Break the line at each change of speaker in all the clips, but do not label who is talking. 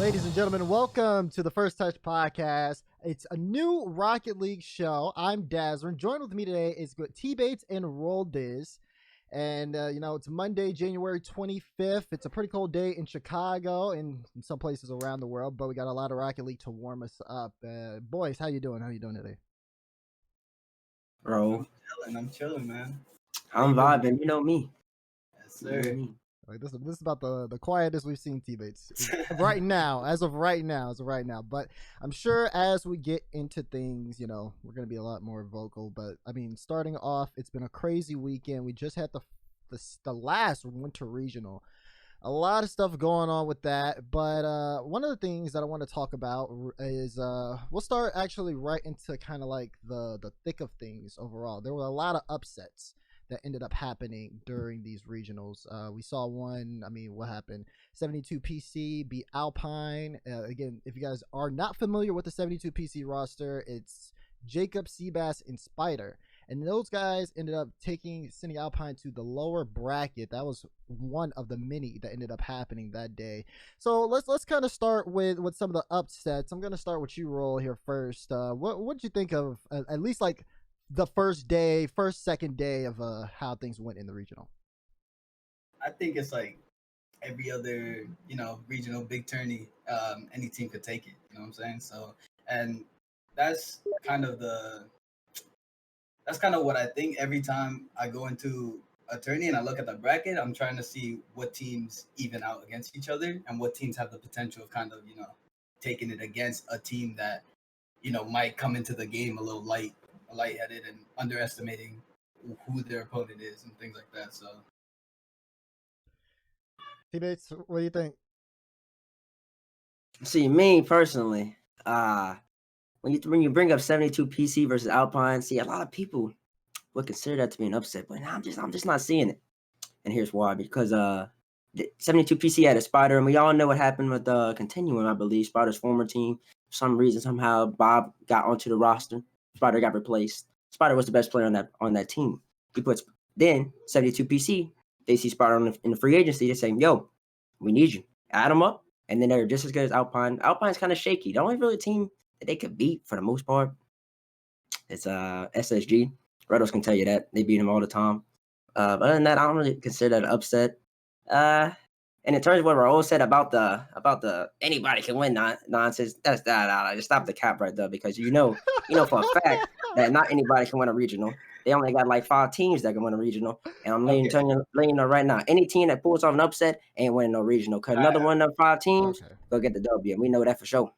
Ladies and gentlemen, welcome to the First Touch Podcast. It's a new Rocket League show. I'm Dazzler. Joined with me today is T-Bates and Roldiz. And, it's Monday, January 25th. It's a pretty cold day in Chicago and in some places around the world, but we got a lot of Rocket League to warm us up. Boys, how you doing? How you doing today?
Bro,
I'm chilling, man.
I'm vibing. You know me.
Yes, sir.
Like this is about the quietest we've seen T-Bates right now, as of right now. But I'm sure as we get into things, we're gonna be a lot more vocal. But I mean, starting off, it's been a crazy weekend. We just had the last winter regional. A lot of stuff going on with that, but one of the things that I want to talk about is we'll start actually right into kind of like the thick of things overall. There were a lot of upsets that ended up happening during these regionals. We saw one. I mean, what happened? 72 PC beat Alpine. Again, if you guys are not familiar with the 72 PC roster, it's Jacob, Seabass, and Spider. And those guys ended up sending Alpine to the lower bracket. That was one of the many that ended up happening that day. So let's kind of start with some of the upsets. I'm gonna start with you, Roll, here first. What did you think of at least like the second day of how things went in the regional?
I think it's like every other, regional big tourney, any team could take it. You know what I'm saying? So, and that's kind of what I think every time I go into a tourney and I look at the bracket. I'm trying to see what teams even out against each other and what teams have the potential of kind of, taking it against a team that, might come into the game a little lightheaded and underestimating who their opponent is and things like that. So,
T-Bates, what do you think?
See, me personally, when you bring up 72 PC versus Alpine, see, a lot of people would consider that to be an upset, but I'm just not seeing it. And here's why: because the 72 PC had a Spider, and we all know what happened with Continuum. I believe Spider's former team. For some reason, somehow Bob got onto the roster. Spider got replaced. Spider was the best player on that team. Then 72 PC. They see Spider in the free agency. They say, "Yo, we need you. Add them up." And then they're just as good as Alpine. Alpine's kind of shaky. The only really team that they could beat for the most part is SSG. Redos can tell you that they beat them all the time. But other than that, I don't really consider that an upset. And in terms of what Raul said about the anybody can win nonsense, that's that. Just stop the cap right there, because you know for a fact that not anybody can win a regional. They only got like 5 teams that can win a regional, and I'm letting you know right now, any team that pulls off an upset ain't winning no regional, because another one of 5 teams go get the W, and we know that for sure.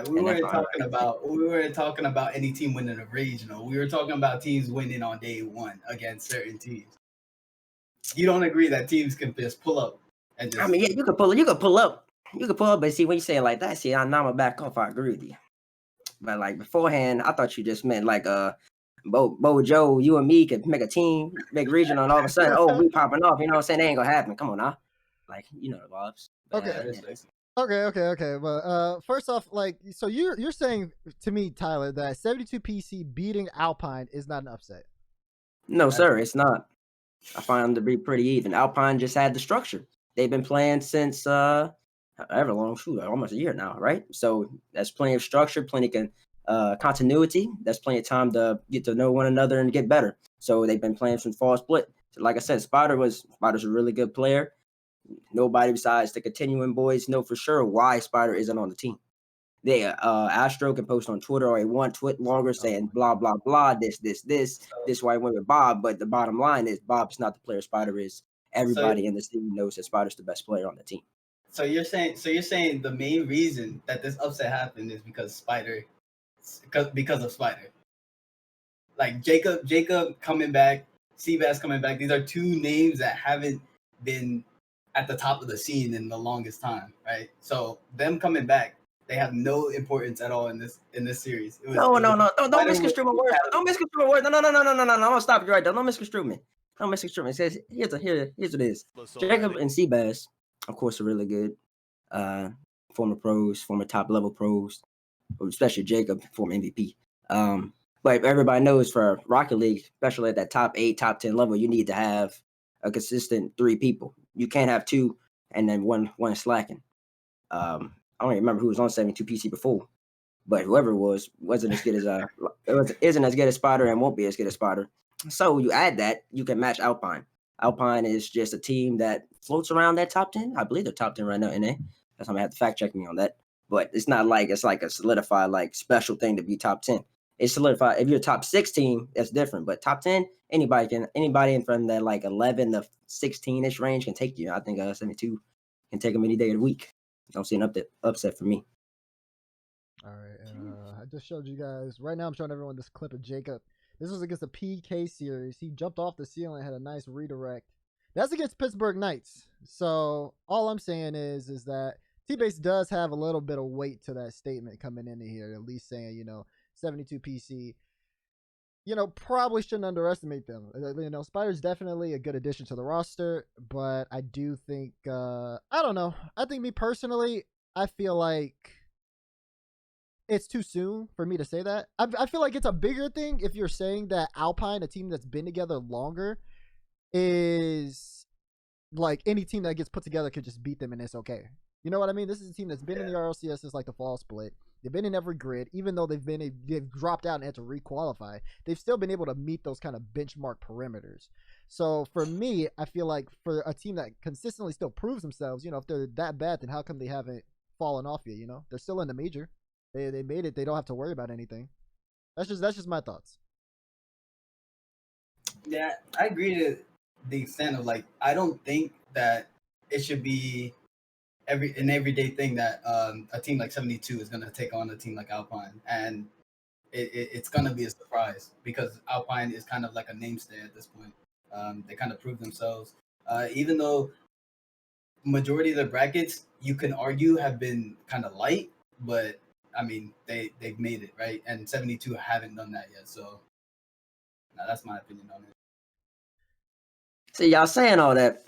We weren't talking about any team winning a regional. We were talking about teams winning on day one against certain teams. You don't agree that teams can just pull up?
I mean, yeah, you could pull up, but see, when you say it like that, see, now I'm gonna back off. I agree with you, but like beforehand, I thought you just meant like Bo Joe, you and me could make a team, make regional, and all of a sudden, we popping off. You know what I'm saying? That ain't gonna happen. Come on now, like the vibes.
Okay. But first off, like, so you're saying to me, Tyler, that 72 PC beating Alpine is not an upset?
No, sir, it's not. I find them to be pretty even. Alpine just had the structure. They've been playing since however long, almost a year now, right? So that's plenty of structure, plenty of continuity. That's plenty of time to get to know one another and get better. So they've been playing since fall split. So like I said, Spider's a really good player. Nobody besides the Continuing boys know for sure why Spider isn't on the team. They Astro can post on Twitter or one tweet longer saying blah blah blah, this why I went with Bob. But the bottom line is Bob's not the player Spider is. Everybody in this team knows that Spider's the best player on the team.
So you're saying the main reason that this upset happened is because of Spider. Like Jacob coming back, Seabass coming back. These are 2 names that haven't been at the top of the scene in the longest time, right? So them coming back, they have no importance at all in this series.
No. Don't misconstrue my words. Don't misconstrue my words. No. I'm gonna stop you right there. Don't misconstrue me. It says here's what it is. Jacob and Seabass, of course, are really good. Former pros, former top level pros, especially Jacob, former MVP. But everybody knows for Rocket League, especially at that top 8, top 10 level, you need to have a consistent 3 people. You can't have 2 and then one slacking. I don't even remember who was on 72 PC before, but whoever it was wasn't as good as isn't as good as Spider and won't be as good as Spider. So you add that, you can match Alpine. Alpine is just a team that floats around that top 10. I believe they're top 10 right now, NA. That's I'm gonna have to fact check me on that. But it's not like it's like a solidified like special thing to be top 10. It's solidified. If you're a top 16, that's different. But top 10, anybody in from that like 11 to 16ish range can take you. I think 72 can take them any day of the week. Don't see an upset for me.
All right, I just showed you guys. Right now, I'm showing everyone this clip of Jacob. This was against the PK series. He jumped off the ceiling, had a nice redirect. That's against Pittsburgh Knights. So all I'm saying is that T-Base does have a little bit of weight to that statement coming into here. At least saying, 72 PC. Probably shouldn't underestimate them. Spider's definitely a good addition to the roster, but I do think, I don't know. I think me personally, I feel like it's too soon for me to say that. I feel like it's a bigger thing if you're saying that Alpine, a team that's been together longer, is like any team that gets put together could just beat them and it's okay. You know what I mean? This is a team that's been in the RLCS since like the fall split. They've been in every grid, even though they've dropped out and had to requalify. They've still been able to meet those kind of benchmark parameters. So for me, I feel like for a team that consistently still proves themselves, if they're that bad, then how come they haven't fallen off yet? They're still in the major. They made it. They don't have to worry about anything. That's just my thoughts.
Yeah, I agree to the extent of like I don't think that it should be an everyday thing that a team like 72 is gonna take on a team like Alpine, and it's gonna be a surprise because Alpine is kind of like a mainstay at this point. They kind of prove themselves, even though majority of the brackets you can argue have been kind of light, but I mean they've made it right, and 72 haven't done that yet. So that's my opinion on it.
See, y'all saying all that.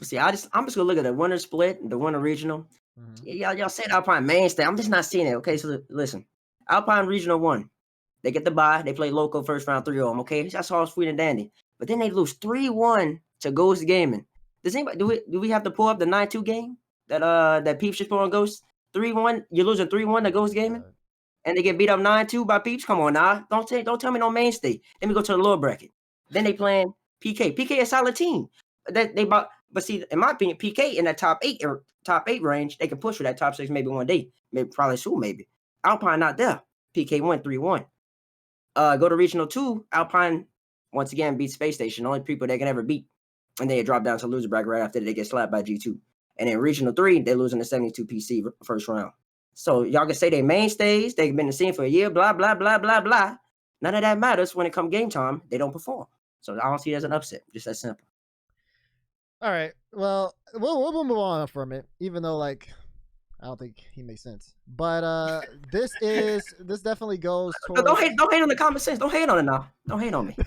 See, I'm just gonna look at the winner split, the winner regional. Mm-hmm. Y'all said Alpine mainstay. I'm just not seeing it. Okay, so listen, Alpine Regional 1, they get the bye. They play local first round 3-0. Okay, that's all sweet and dandy. But then they lose 3-1 to Ghost Gaming. Does anybody do we have to pull up the 9-2 game that Peeps just put on Ghost? 3-1. You're losing 3-1 to Ghost Gaming, and they get beat up 9-2 by Peeps. Come on now, don't tell me no mainstay. Let me go to the lower bracket. Then they playing PK. PK a solid team. But see, in my opinion, PK in that top eight range, they can push for that top 6 maybe one day, maybe probably soon, maybe. Alpine not there. PK won 3-1. Go to Regional 2, Alpine once again beats Space Station, only people they can ever beat, and they drop down to loser bracket right after they get slapped by G2. And in Regional 3, they're losing the 72 PC first round. So y'all can say they mainstays, they've been in the scene for a year, blah blah blah blah blah. None of that matters when it comes game time. They don't perform. So I don't see it as an upset. Just that simple.
All right. Well, we'll move on from it, even though like I don't think he makes sense. But this definitely goes towards...
Don't hate on the common sense. Don't hate on it now. Don't hate on me.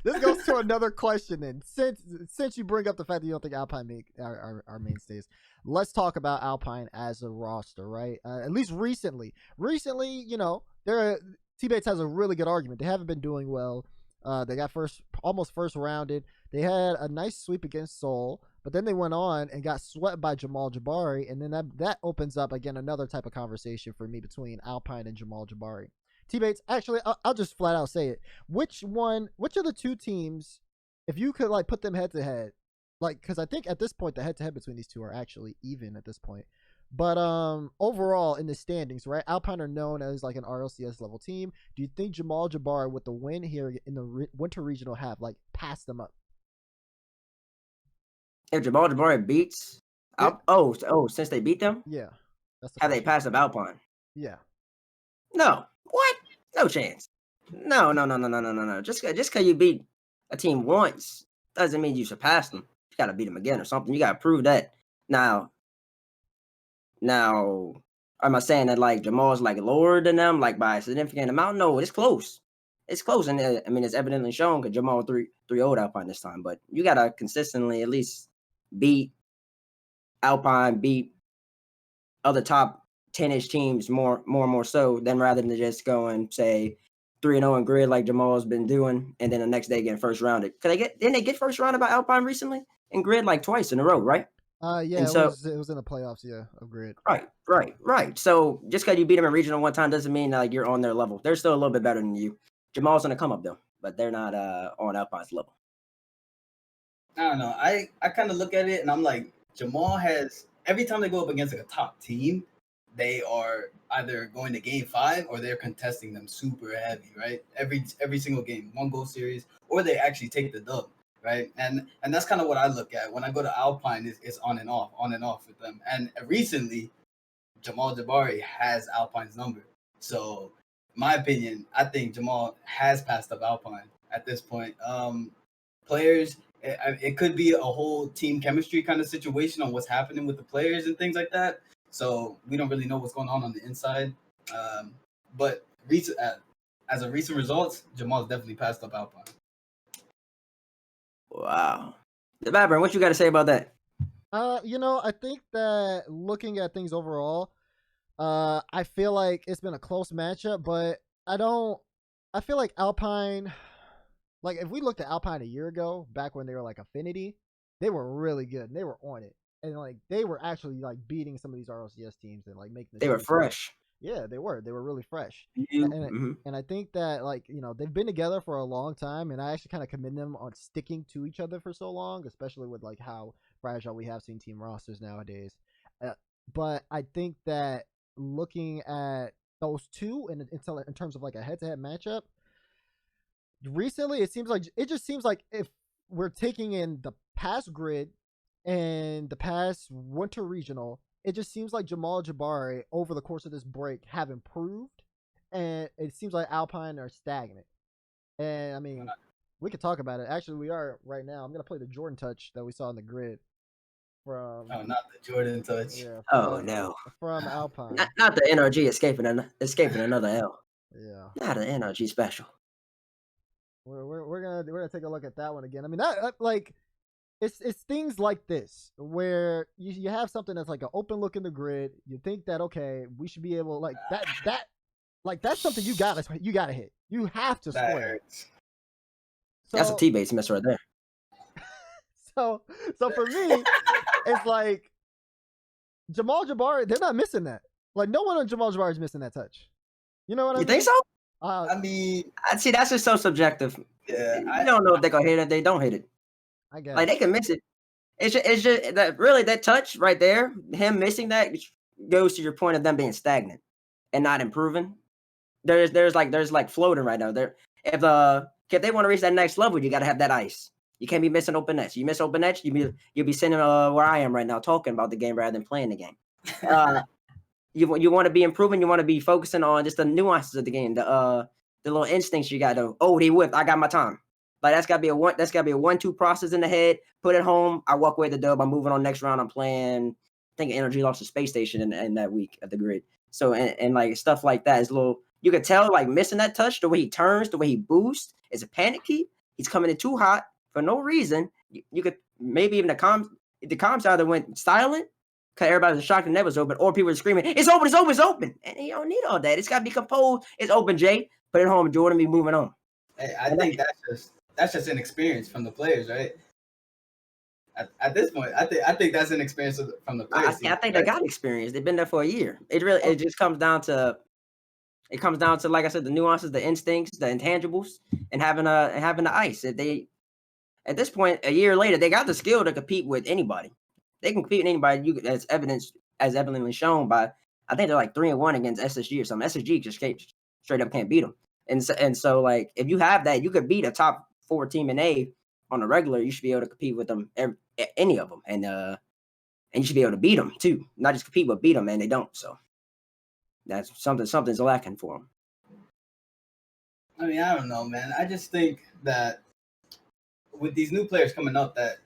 This goes to another question then. Since you bring up the fact that you don't think Alpine are mainstays, let's talk about Alpine as a roster, right? At least recently. Recently, T-Bates has a really good argument. They haven't been doing well. They got almost first rounded. They had a nice sweep against Seoul, but then they went on and got swept by Jamal Jabari, and then that opens up again another type of conversation for me between Alpine and Jamal Jabari. T-Bates, actually, I'll just flat out say it. Which of the two teams, if you could like put them head to head, like, because I think at this point the head to head between these two are actually even at this point. But overall in the standings, right? Alpine are known as like an RLCS level team. Do you think Jamal Jabari with the win here in the Winter Regional have like passed them up?
If Jamal Jabari beats, since they beat them,
yeah,
have they passed up Alpine?
Yeah.
No. What? No chance. No. Just because you beat a team once doesn't mean you surpass them. You got to beat them again or something. You got to prove that. Now, am I saying that like Jamal's like lower than them, like by a significant amount? No, it's close. It's close, and I mean it's evidently shown because Jamal 3-0 Alpine this time. But you gotta consistently at least beat Alpine, beat other top 10-ish teams more so than rather than just go and say 3-0 in grid like Jamal's been doing, and then the next day getting first rounded. Didn't they get first rounded by Alpine recently in grid like twice in a row, right?
Yeah,
And
it
so,
was in the playoffs. Yeah, of grid.
right. So just because you beat them in regional one time doesn't mean like you're on their level. They're still a little bit better than you. Jamal's gonna come up though, but they're not on Alpine's level.
I don't know. I kind of look at it and I'm like, Jamal has every time they go up against like a top team, they are either going to game 5 or they're contesting them super heavy, right? Every single game, 1 goal series, or they actually take the dub, right? And that's kind of what I look at when I go to Alpine. It's on and off with them. And recently, Jamal Jabari has Alpine's number. So, my opinion, I think Jamal has passed up Alpine at this point. Players, it could be a whole team chemistry kind of situation on what's happening with the players and things like that. So we don't really know what's going on the inside. But as a recent results, Jamal's definitely passed up Alpine.
Wow. The Vibrant, what you got to say about that?
I think that looking at things overall, I feel like it's been a close matchup, but I feel like Alpine, like if we looked at Alpine a year ago, back when they were like Affinity, they were really good and they were on it. And like they were actually like beating some of these RLCS teams and like making the
They were
series.
fresh.
Yeah, they were. They were really fresh.
You,
And I think that like, they've been together for a long time and I actually kind of commend them on sticking to each other for so long, especially with like how fragile we have seen team rosters nowadays. But I think that looking at those two in terms of like a head-to-head matchup, recently it just seems like if we're taking in the past grid and the past winter regional, it just seems like Jamal Jabari over the course of this break have improved, and it seems like Alpine are stagnant. And I mean, we could talk about it. Actually, we are right now. I'm gonna play the Jordan touch that we saw in the grid from.
Oh, not the Jordan touch.
Yeah.
oh no.
From Alpine.
Not the NRG escaping another L.
Yeah.
Not an NRG special.
We're gonna take a look at that one again. I mean, that like it's things like this where you have something that's like an open look in the grid. You think that okay, we should be able like that like that's something you gotta hit. You have to
That
square.
hurts.
That's a T-base miss right there.
So for me, it's like Jamal Jabari. They're not missing that. Like no one on Jamal Jabari is missing that touch. You know what I mean?
You think so?
I mean,
See, that's just so subjective.
yeah,
I don't know if they're gonna hit it. They don't hit it.
I guess.
Like they can miss it. It's just that really that touch right there. Him missing that goes to your point of them being stagnant and not improving. There's like floating right now. If they want to reach that next level, you got to have that ice. You can't be missing open nets. You miss open nets, you'll be sitting where I am right now talking about the game rather than playing the game. You want to be improving. You want to be focusing on just the nuances of the game, the little instincts you got to. Oh, he whipped. I got my time. Like that's gotta be a 1-2 process in the head. Put it home. I walk away the dub. I'm moving on next round. I'm playing. I think Energy lost to Space Station in that week at the grid. So and like stuff like that is a little. You could tell like missing that touch, the way he turns, the way he boosts, is a panic key. He's coming in too hot for no reason. You could maybe even the comms either went silent because everybody was shocked the net was open, or people were screaming, "It's open! It's open! It's open!" And you don't need all that. It's got to be composed. It's open, Jay. Put it home, Jordan. Be moving on.
Hey, I think that's just inexperience from the players, right? At this point, I think that's an experience from the players.
I think they got experience. They've been there for a year. It just comes down to like I said, the nuances, the instincts, the intangibles, and having the ice. If they at this point a year later, they got the skill to compete with anybody. They can compete with anybody. As evidently shown by I think they're like 3-1 against SSG or something. SSG just straight up can't beat them. And so like if you have that, you could beat a top 4 team in A on a regular. You should be able to compete with them, any of them, and you should be able to beat them too. Not just compete, but beat them, and they don't. So that's something's lacking for them.
I mean, I don't know, man. I just think that with these new players coming up, that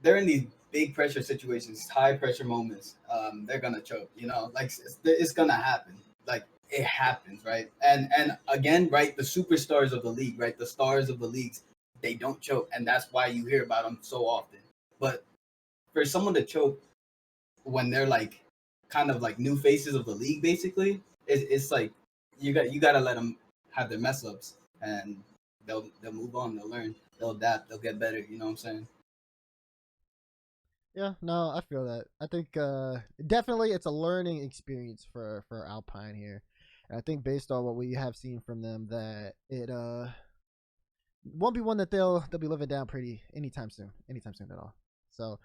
they're in these big pressure situations, high pressure moments. They're gonna choke. Like it's gonna happen. Like it happens, right? And again, right, the superstars of the league, right, the stars of the leagues, they don't choke, and that's why you hear about them so often. But for someone to choke when they're like kind of like new faces of the league, basically, it's like you got to let them have their mess ups, and they'll move on, they'll learn, they'll adapt, they'll get better. You know what I'm saying?
Yeah, no, I feel that. I think definitely it's a learning experience for Alpine here. And I think based on what we have seen from them, that it won't be one that they'll be living down pretty anytime soon at all. So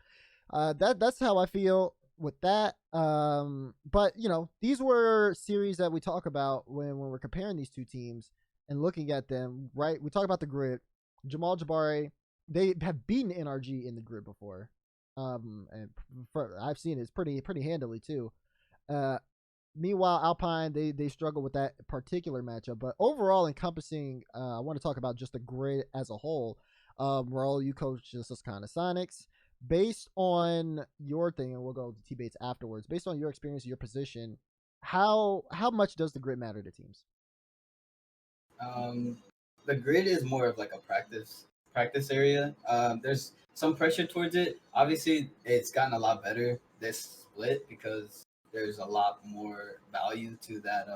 that's how I feel with that. But you know, these were series that we talk about when we're comparing these two teams and looking at them. Right, we talk about the grid. Jamal Jabari, they have beaten NRG in the grid before. And I've seen it's pretty handily too. Uh, Meanwhile, Alpine they struggle with that particular matchup, but overall encompassing, I want to talk about just the grid as a whole. Raul, you coach the Susquehanna Sonics. Based on your thing, and we'll go to T-Bates afterwards. Based on your experience, your position, how much does the grid matter to teams?
The grid is more of like a practice area. There's some pressure towards it. Obviously, it's gotten a lot better this split because there's a lot more value to that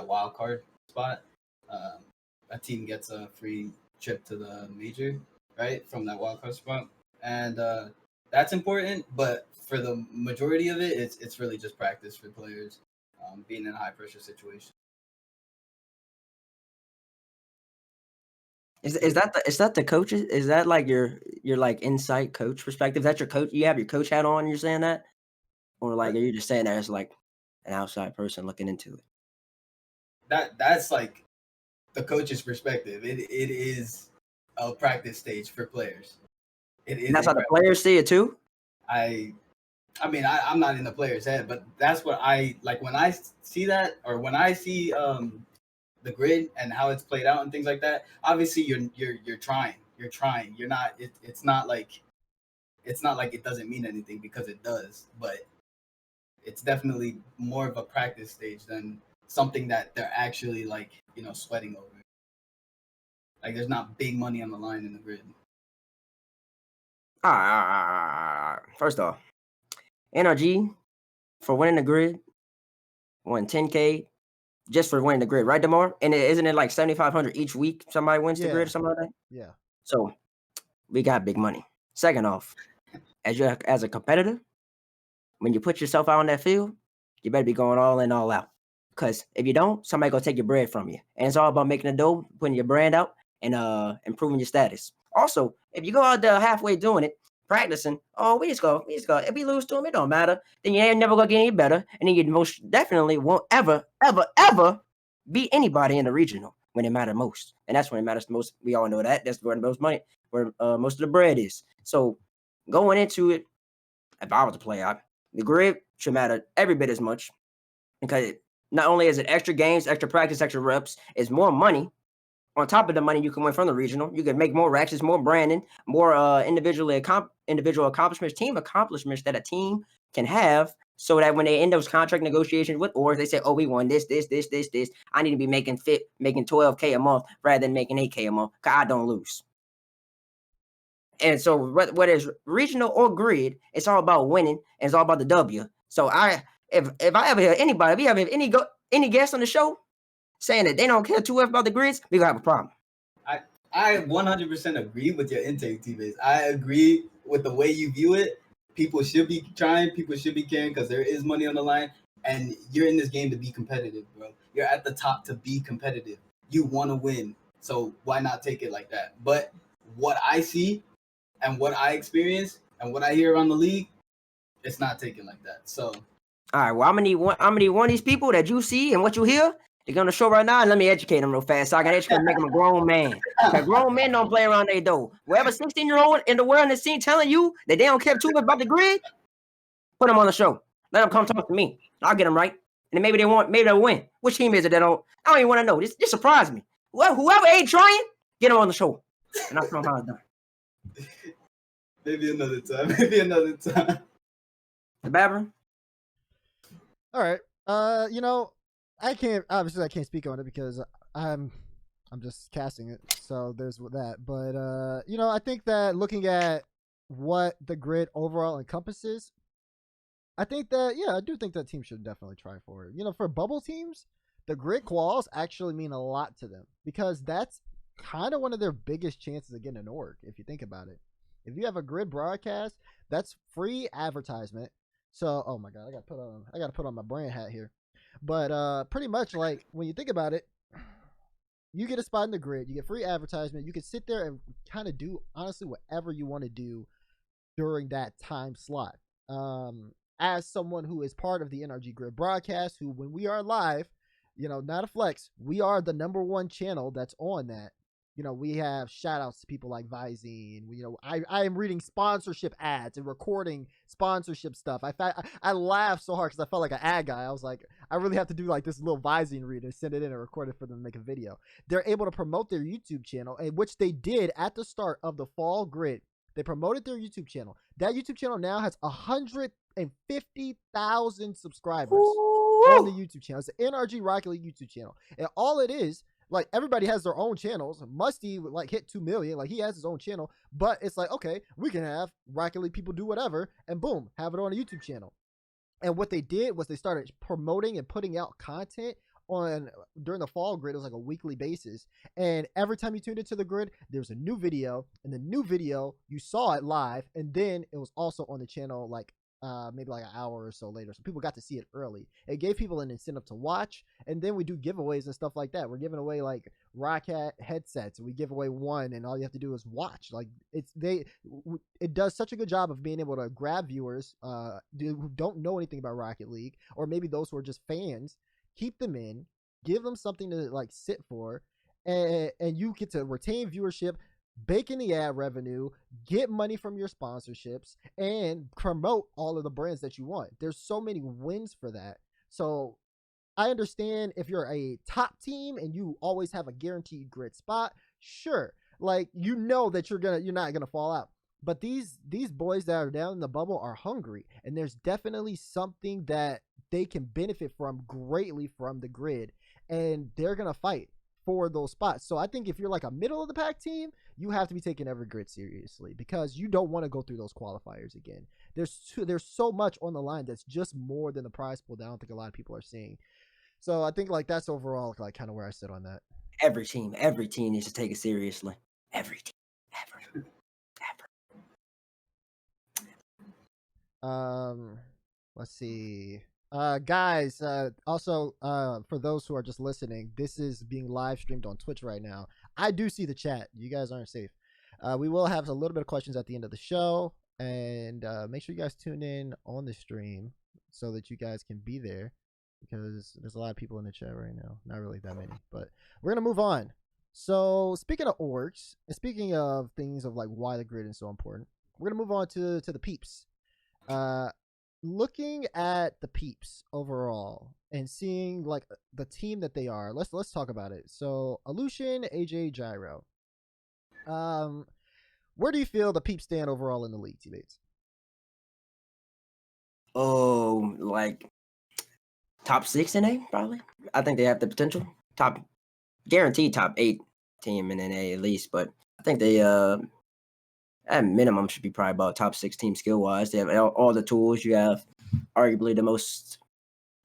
wild card spot. Um, a team gets a free trip to the major, right, from that wild card spot, and that's important. But for the majority of it, it's really just practice for players, being in a high pressure situation.
Is that the coaches? Is that like your like insight coach perspective? Is that your coach? You have your coach hat on. And you're saying that, or like are you just saying that as like an outside person looking into it?
That's like the coach's perspective. It is a practice stage for players. It
And
is
that's
a
how the
practice.
players see it too.
I I mean I'm not in the player's head, but that's what I like when I see that or when I see the grid and how it's played out and things like that. Obviously you're trying. You're trying. You're not it's not like it doesn't mean anything because it does, but it's definitely more of a practice stage than something that they're actually like, sweating over. Like there's not big money on the line in the grid.
First off, NRG for winning the grid won 10K just for winning the grid, right, Demar? And isn't it like 7,500 each week? Somebody wins the grid
Yeah,
or something like that.
yeah.
So we got big money. Second off, as a competitor, when you put yourself out on that field, you better be going all in, all out. Because if you don't, somebody gonna take your bread from you. And it's all about making a dough, putting your brand out, and improving your status. Also, if you go out there halfway doing it, practicing, oh, we just go. If we lose to them, it don't matter. Then you ain't never gonna get any better, and then you most definitely won't ever, ever, ever beat anybody in the regional when it matters most. And that's when it matters the most. We all know that. That's where the most money, where most of the bread is. So going into it, if I was a player, the grid should matter every bit as much because not only is it extra games, extra practice, extra reps, it's more money. On top of the money you can win from the regional, you can make more racks, it's more branding, more individual accomplishments, team accomplishments that a team can have. So that when they end those contract negotiations with orgs, they say, "Oh, we won this, this, this, this, this. I need to be making 12K a month rather than making 8K a month. Cause I don't lose." And so whether it's regional or grid, it's all about winning and it's all about the W. So if I ever hear anybody, if we have any guests on the show saying that they don't care too much about the grids, we gonna have a problem.
I 100% agree with your intake, T-Base. I agree with the way you view it. People should be trying. People should be caring because there is money on the line, and you're in this game to be competitive, bro. You're at the top to be competitive. You want to win, so why not take it like that? But what I see and what I experience and what I hear around the league, it's not taken like that. So
All right, well, I'm gonna need one of these people that you see and what you hear. They're on the show right now, and let me educate them real fast. So I can educate them, make them a grown man. Because grown men don't play around their door. Wherever 16-year-old in the world in the scene telling you that they don't care too much about the grid, put them on the show. Let them come talk to me. I'll get them right. And then maybe they'll win. Which team is it that don't? I don't even want to know. Just surprise me. Whoever ain't trying, get them on the show. And I'll show them how it's done.
maybe another time. Maybe another time.
The Babber?
All right. You know, I can't speak on it because I'm just casting it. So there's that. But you know, I think that looking at what the grid overall encompasses, I think that I do think that team should definitely try for it. You know, for bubble teams, the grid quals actually mean a lot to them because that's kind of one of their biggest chances of getting an org if you think about it. If you have a grid broadcast, that's free advertisement. So, oh my god, I gotta put on my brand hat here. But pretty much like when you think about it, you get a spot in the grid, you get free advertisement, you can sit there and kind of do honestly whatever you want to do during that time slot. As someone who is part of the NRG Grid broadcast, who when we are live, not a flex, we are the number one channel that's on that. We have shout outs to people like Visine. I am reading sponsorship ads and recording sponsorship stuff. I laughed so hard because I felt like an ad guy. I was like, I really have to do like this little Visine read and send it in and record it for them to make a video. They're able to promote their YouTube channel, which they did at the start of the fall grid. They promoted their YouTube channel. That YouTube channel now has 150,000 subscribers on the YouTube channel. It's the NRG Rocket League YouTube channel. And all it is, like, everybody has their own channels. Musty, like, hit 2 million. Like, he has his own channel. But it's like, okay, we can have Rocket League people do whatever. And boom, have it on a YouTube channel. And what they did was they started promoting and putting out content during the fall grid. It was like a weekly basis, and every time you tuned into the grid, there's a new video, and the new video you saw it live, and then it was also on the channel like maybe like an hour or so later, so people got to see it early. It gave people an incentive to watch. And then we do giveaways and stuff like that. We're giving away like Rocket headsets, and we give away one, and all you have to do is watch. Like, it does such a good job of being able to grab viewers who don't know anything about Rocket League, or maybe those who are just fans, keep them in, give them something to like sit for, and you get to retain viewership, bake in the ad revenue, get money from your sponsorships, and promote all of the brands that you want. There's so many wins for that. So I understand if you're a top team and you always have a guaranteed grid spot, sure, like that you're not gonna fall out. But these boys that are down in the bubble are hungry, and there's definitely something that they can benefit from greatly from the grid, and they're gonna fight for those spots. So I think if you're like a middle of the pack team, you have to be taking every grid seriously, because you don't want to go through those qualifiers again. There's so much on the line that's just more than the prize pool that I don't think a lot of people are seeing. So I think like that's overall like kind of where I sit on that.
Every team needs to take it seriously. Every team, ever.
Let's see. Guys, also, for those who are just listening, this is being live streamed on Twitch right now. I do see the chat. You guys aren't safe. We will have a little bit of questions at the end of the show, and make sure you guys tune in on the stream so that you guys can be there, because there's a lot of people in the chat right now. Not really that many, but we're gonna move on. So speaking of orgs, and speaking of things of like why the grid is so important, we're gonna move on to the peeps. Looking at the peeps overall and seeing like the team that they are, let's talk about it. So Aleutian, AJ, Gyro. Where do you feel the peeps stand overall in the league, teammates?
Oh, like top 6 in A, probably. I think they have the potential. Guaranteed top 8 team in NA at least, but I think they at minimum should be probably about top 6 team skill wise. They have all the tools. You have arguably the most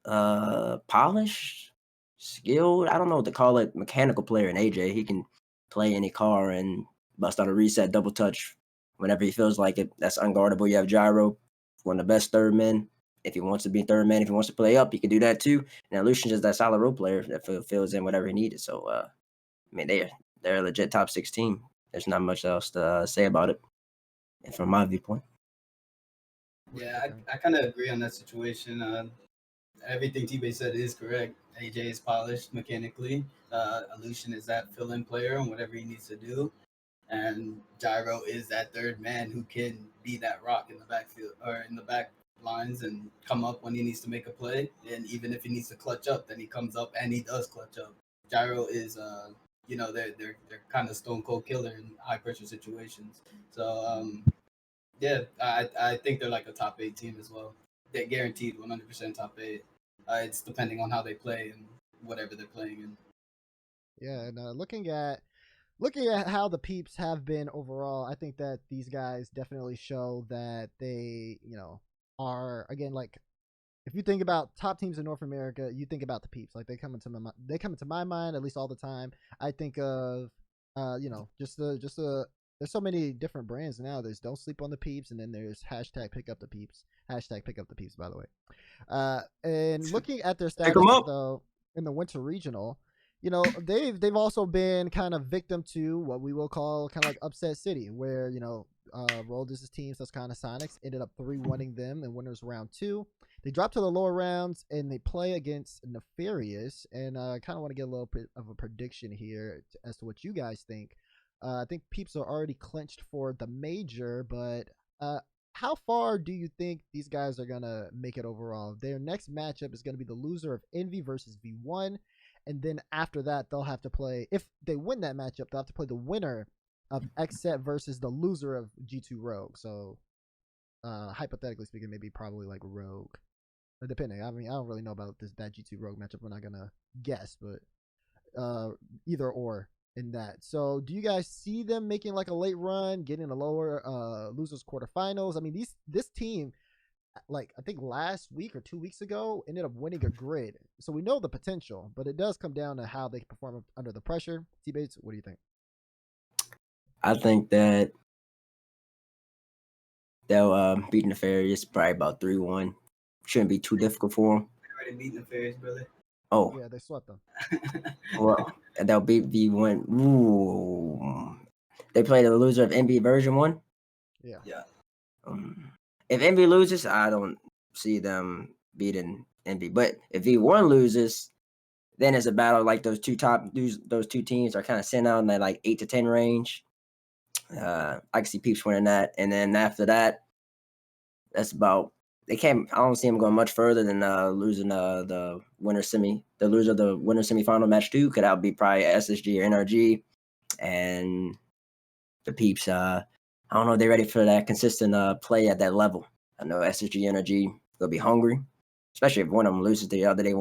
polished, skilled, I don't know what to call it, mechanical player in AJ. He can play any car and bust out a reset double touch whenever he feels like it. That's unguardable. You have Gyro, one of the best third men. If he wants to be third man, if he wants to play up, he can do that too. And Lucian's just that solid role player that fills in whatever he needed. So I mean, they're a legit top 6 team. There's not much else to say about it, from my viewpoint.
Yeah, I kind of agree on that situation. Everything T-Bay said is correct. AJ is polished mechanically. Aleutian is that fill-in player on whatever he needs to do. And Gyro is that third man who can be that rock in the backfield or in the back lines and come up when he needs to make a play. And even if he needs to clutch up, then he comes up and he does clutch up. Gyro is they're kind of stone cold killer in high pressure situations. So yeah, I think they're like a top 8 team as well. They're guaranteed 100% top 8. It's depending on how they play and whatever they're playing in.
Yeah, and looking at how the peeps have been overall, I think that these guys definitely show that they, are, again, like, if you think about top teams in North America, you think about the peeps. Like, they come into my mind at least all the time. I think of just the there's so many different brands now. There's Don't Sleep on the Peeps, and then there's hashtag Pick Up the Peeps. Hashtag Pick Up the Peeps, by the way. And looking at their
Pick 'em
status
up.
though in the Winter Regional, you know, they've also been kind of victim to what we will call kind of like upset city, where you know, Roldis' team, that's kind of Sonics, ended up 3-1ing them in winners round 2. They drop to the lower rounds and they play against Nefarious. And I kind of want to get a little bit of a prediction here as to what you guys think. I think Peeps are already clinched for the major, but how far do you think these guys are going to make it overall? Their next matchup is going to be the loser of Envy versus V1. And then after that, they'll have to play, if they win that matchup, they'll have to play the winner of Xset versus the loser of G2 Rogue. So hypothetically speaking, maybe probably like Rogue. Depending. I mean, I don't really know about that G2 Rogue matchup. We're not gonna guess, but either or in that. So, do you guys see them making like a late run, getting a lower losers quarterfinals? I mean, this team, like I think last week or 2 weeks ago, ended up winning a grid. So we know the potential, but it does come down to how they perform under the pressure. T-Bates, what do you think?
I think that they'll beat Nefarious probably about 3-1. Shouldn't be too difficult for them.
Already beating the Fairies, brother.
Oh,
Yeah, they swept them.
well, they'll beat V1. Ooh. They play the loser of NB version 1.
Yeah.
Yeah.
If NB loses, I don't see them beating NB. But if V1 loses, then it's a battle like those two teams are kind of sitting out in that like 8 to 10 range. I can see Peeps winning that, and then after that, that's about. They can't. I don't see them going much further than losing the loser of the winner semifinal match 2. Could that be probably SSG or NRG, and the Peeps. I don't know if they're ready for that consistent play at that level. I know SSG, NRG, they'll be hungry, especially if one of them loses the other. They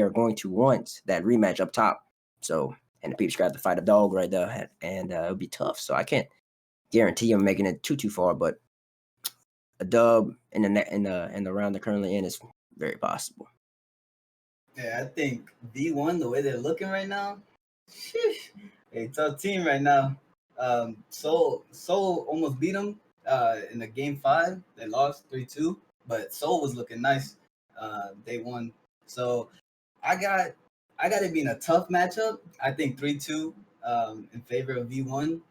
are going to want that rematch up top. So, and the Peeps got to fight a dog right there, and it'll be tough. So I can't guarantee them making it too far, but a dub in the round they're currently in is very possible.
Yeah, I think V1, the way they're looking right now, sheesh, a tough team right now. Seoul almost beat them in the game 5. They lost 3-2, but Seoul was looking nice. They won. So I got it being a tough matchup. I think 3-2 in favor of V1.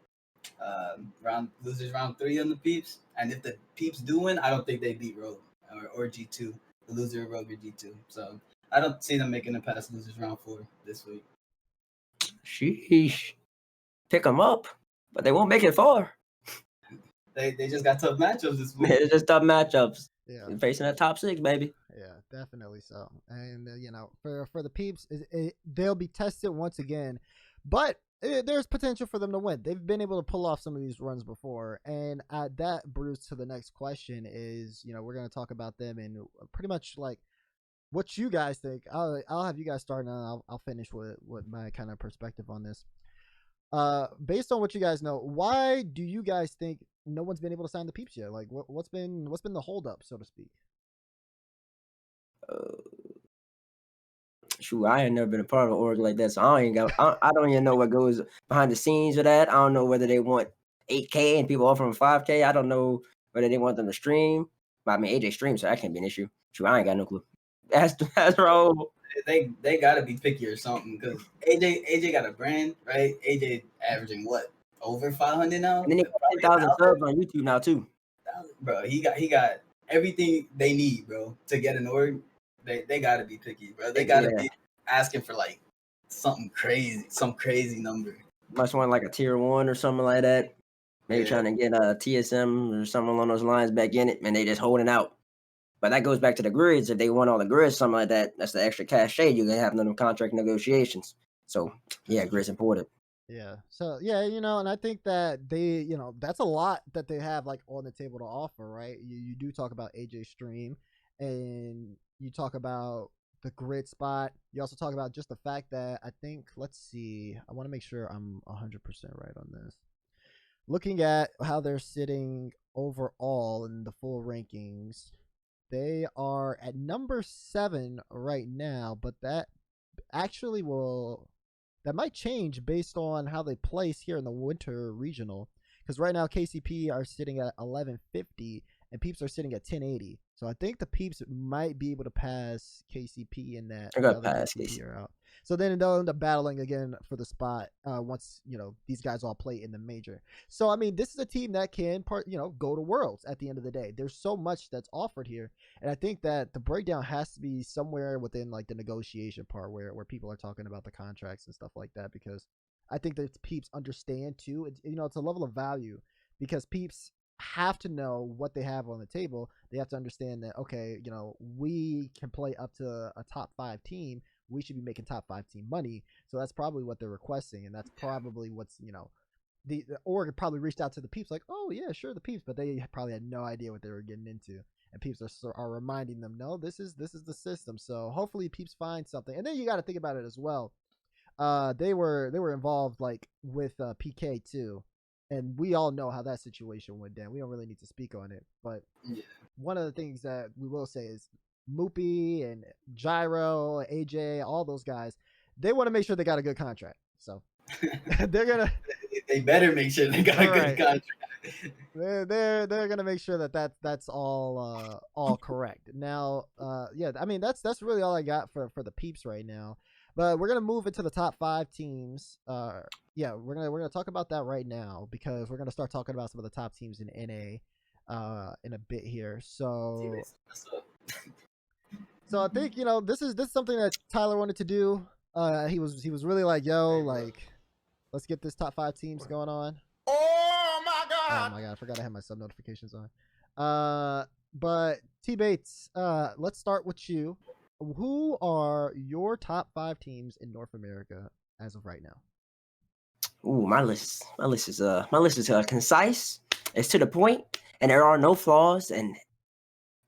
Losers round 3 on the Peeps. And if the Peeps do win, I don't think they beat Rogue or G2. The loser of Rogue or G2. So I don't see them making it past losers round 4 this week.
Sheesh. Pick them up, but they won't make it far.
They just got tough matchups this week.
It's just tough matchups.
Yeah.
You're facing that top 6, baby.
Yeah, definitely so. And you know, for the Peeps, they'll be tested once again, but there's potential for them to win. They've been able to pull off some of these runs before, and that brews to the next question. Is, you know, we're going to talk about them and pretty much like what you guys think. I'll have you guys start, and I'll finish with my kind of perspective on this. Based on what you guys know, why do you guys think no one's been able to sign the Peeps yet? Like, what's been the holdup, so to speak?
Shoot, I ain't never been a part of an org like that, so I don't even know what goes behind the scenes with that. I don't know whether they want 8K and people offer them 5K. I don't know whether they want them to stream. But I mean, AJ streams, so that can't be an issue. Shoot, I ain't got no clue. That's wrong.
They gotta be picky or something, because AJ got a brand, right? AJ averaging what, over 500 now?
And then he got 10,000 subs on YouTube now too.
Bro, he got everything they need, bro, to get an org. They gotta be picky, bro. They gotta be asking for like some crazy number.
Must want like a tier 1 or something like that. Maybe trying to get a TSM or something along those lines back in it, and they just holding out. But that goes back to the grids. If they want all the grids, something like that, that's the extra cachet you can have in the contract negotiations. So yeah, grids important.
Yeah. So yeah, you know, and I think that they, you know, that's a lot that they have like on the table to offer, right? You do talk about AJ stream, and you talk about the grid spot. You also talk about just the fact that I think, let's see, I want to make sure I'm 100% right on this. Looking at how they're sitting overall in the full rankings, they are at number 7 right now, but that actually that might change based on how they place here in the Winter Regional. because right now KCP are sitting at 1150 and Peeps are sitting at 1080. So I think the Peeps might be able to pass KCP in that.
I
The
got
other
past
KCP
Casey.
are out. So then they'll end up battling again for the spot once these guys all play in the major. So I mean, this is a team that can go to Worlds at the end of the day. There's so much that's offered here, and I think that the breakdown has to be somewhere within like the negotiation part where people are talking about the contracts and stuff like that, because I think that Peeps understand too. It's a level of value because Peeps have to know what they have on the table. They have to understand that, okay, we can play up to a top 5 team. We should be making top 5 team money. So that's probably what they're requesting, and that's probably what's the org probably reached out to the Peeps like, oh yeah, sure, the Peeps, but they probably had no idea what they were getting into. And Peeps are reminding them, no, this is the system. So hopefully Peeps find something. And then you got to think about it as well. They were involved like with PK too, and we all know how that situation went down. We don't really need to speak on it, but one of the things that we will say is Moopy and Gyro, AJ, all those guys, they want to make sure they got a good contract. So they're gonna.
They better make sure they got a good contract.
They're gonna make sure that's all correct. Now, yeah, I mean that's really all I got for the Peeps right now. But we're gonna move into the top 5 teams. Yeah, we're gonna talk about that right now because we're gonna start talking about some of the top teams in NA in a bit here. So I think this is something that Tyler wanted to do. He was really like, yo, like, let's get this top 5 teams going on.
Oh my god!
Oh my god, I forgot I had my sub notifications on. But T Bates, let's start with you. Who are your top 5 teams in North America as of right now?
Ooh, my list is concise. It's to the point, and there are no flaws in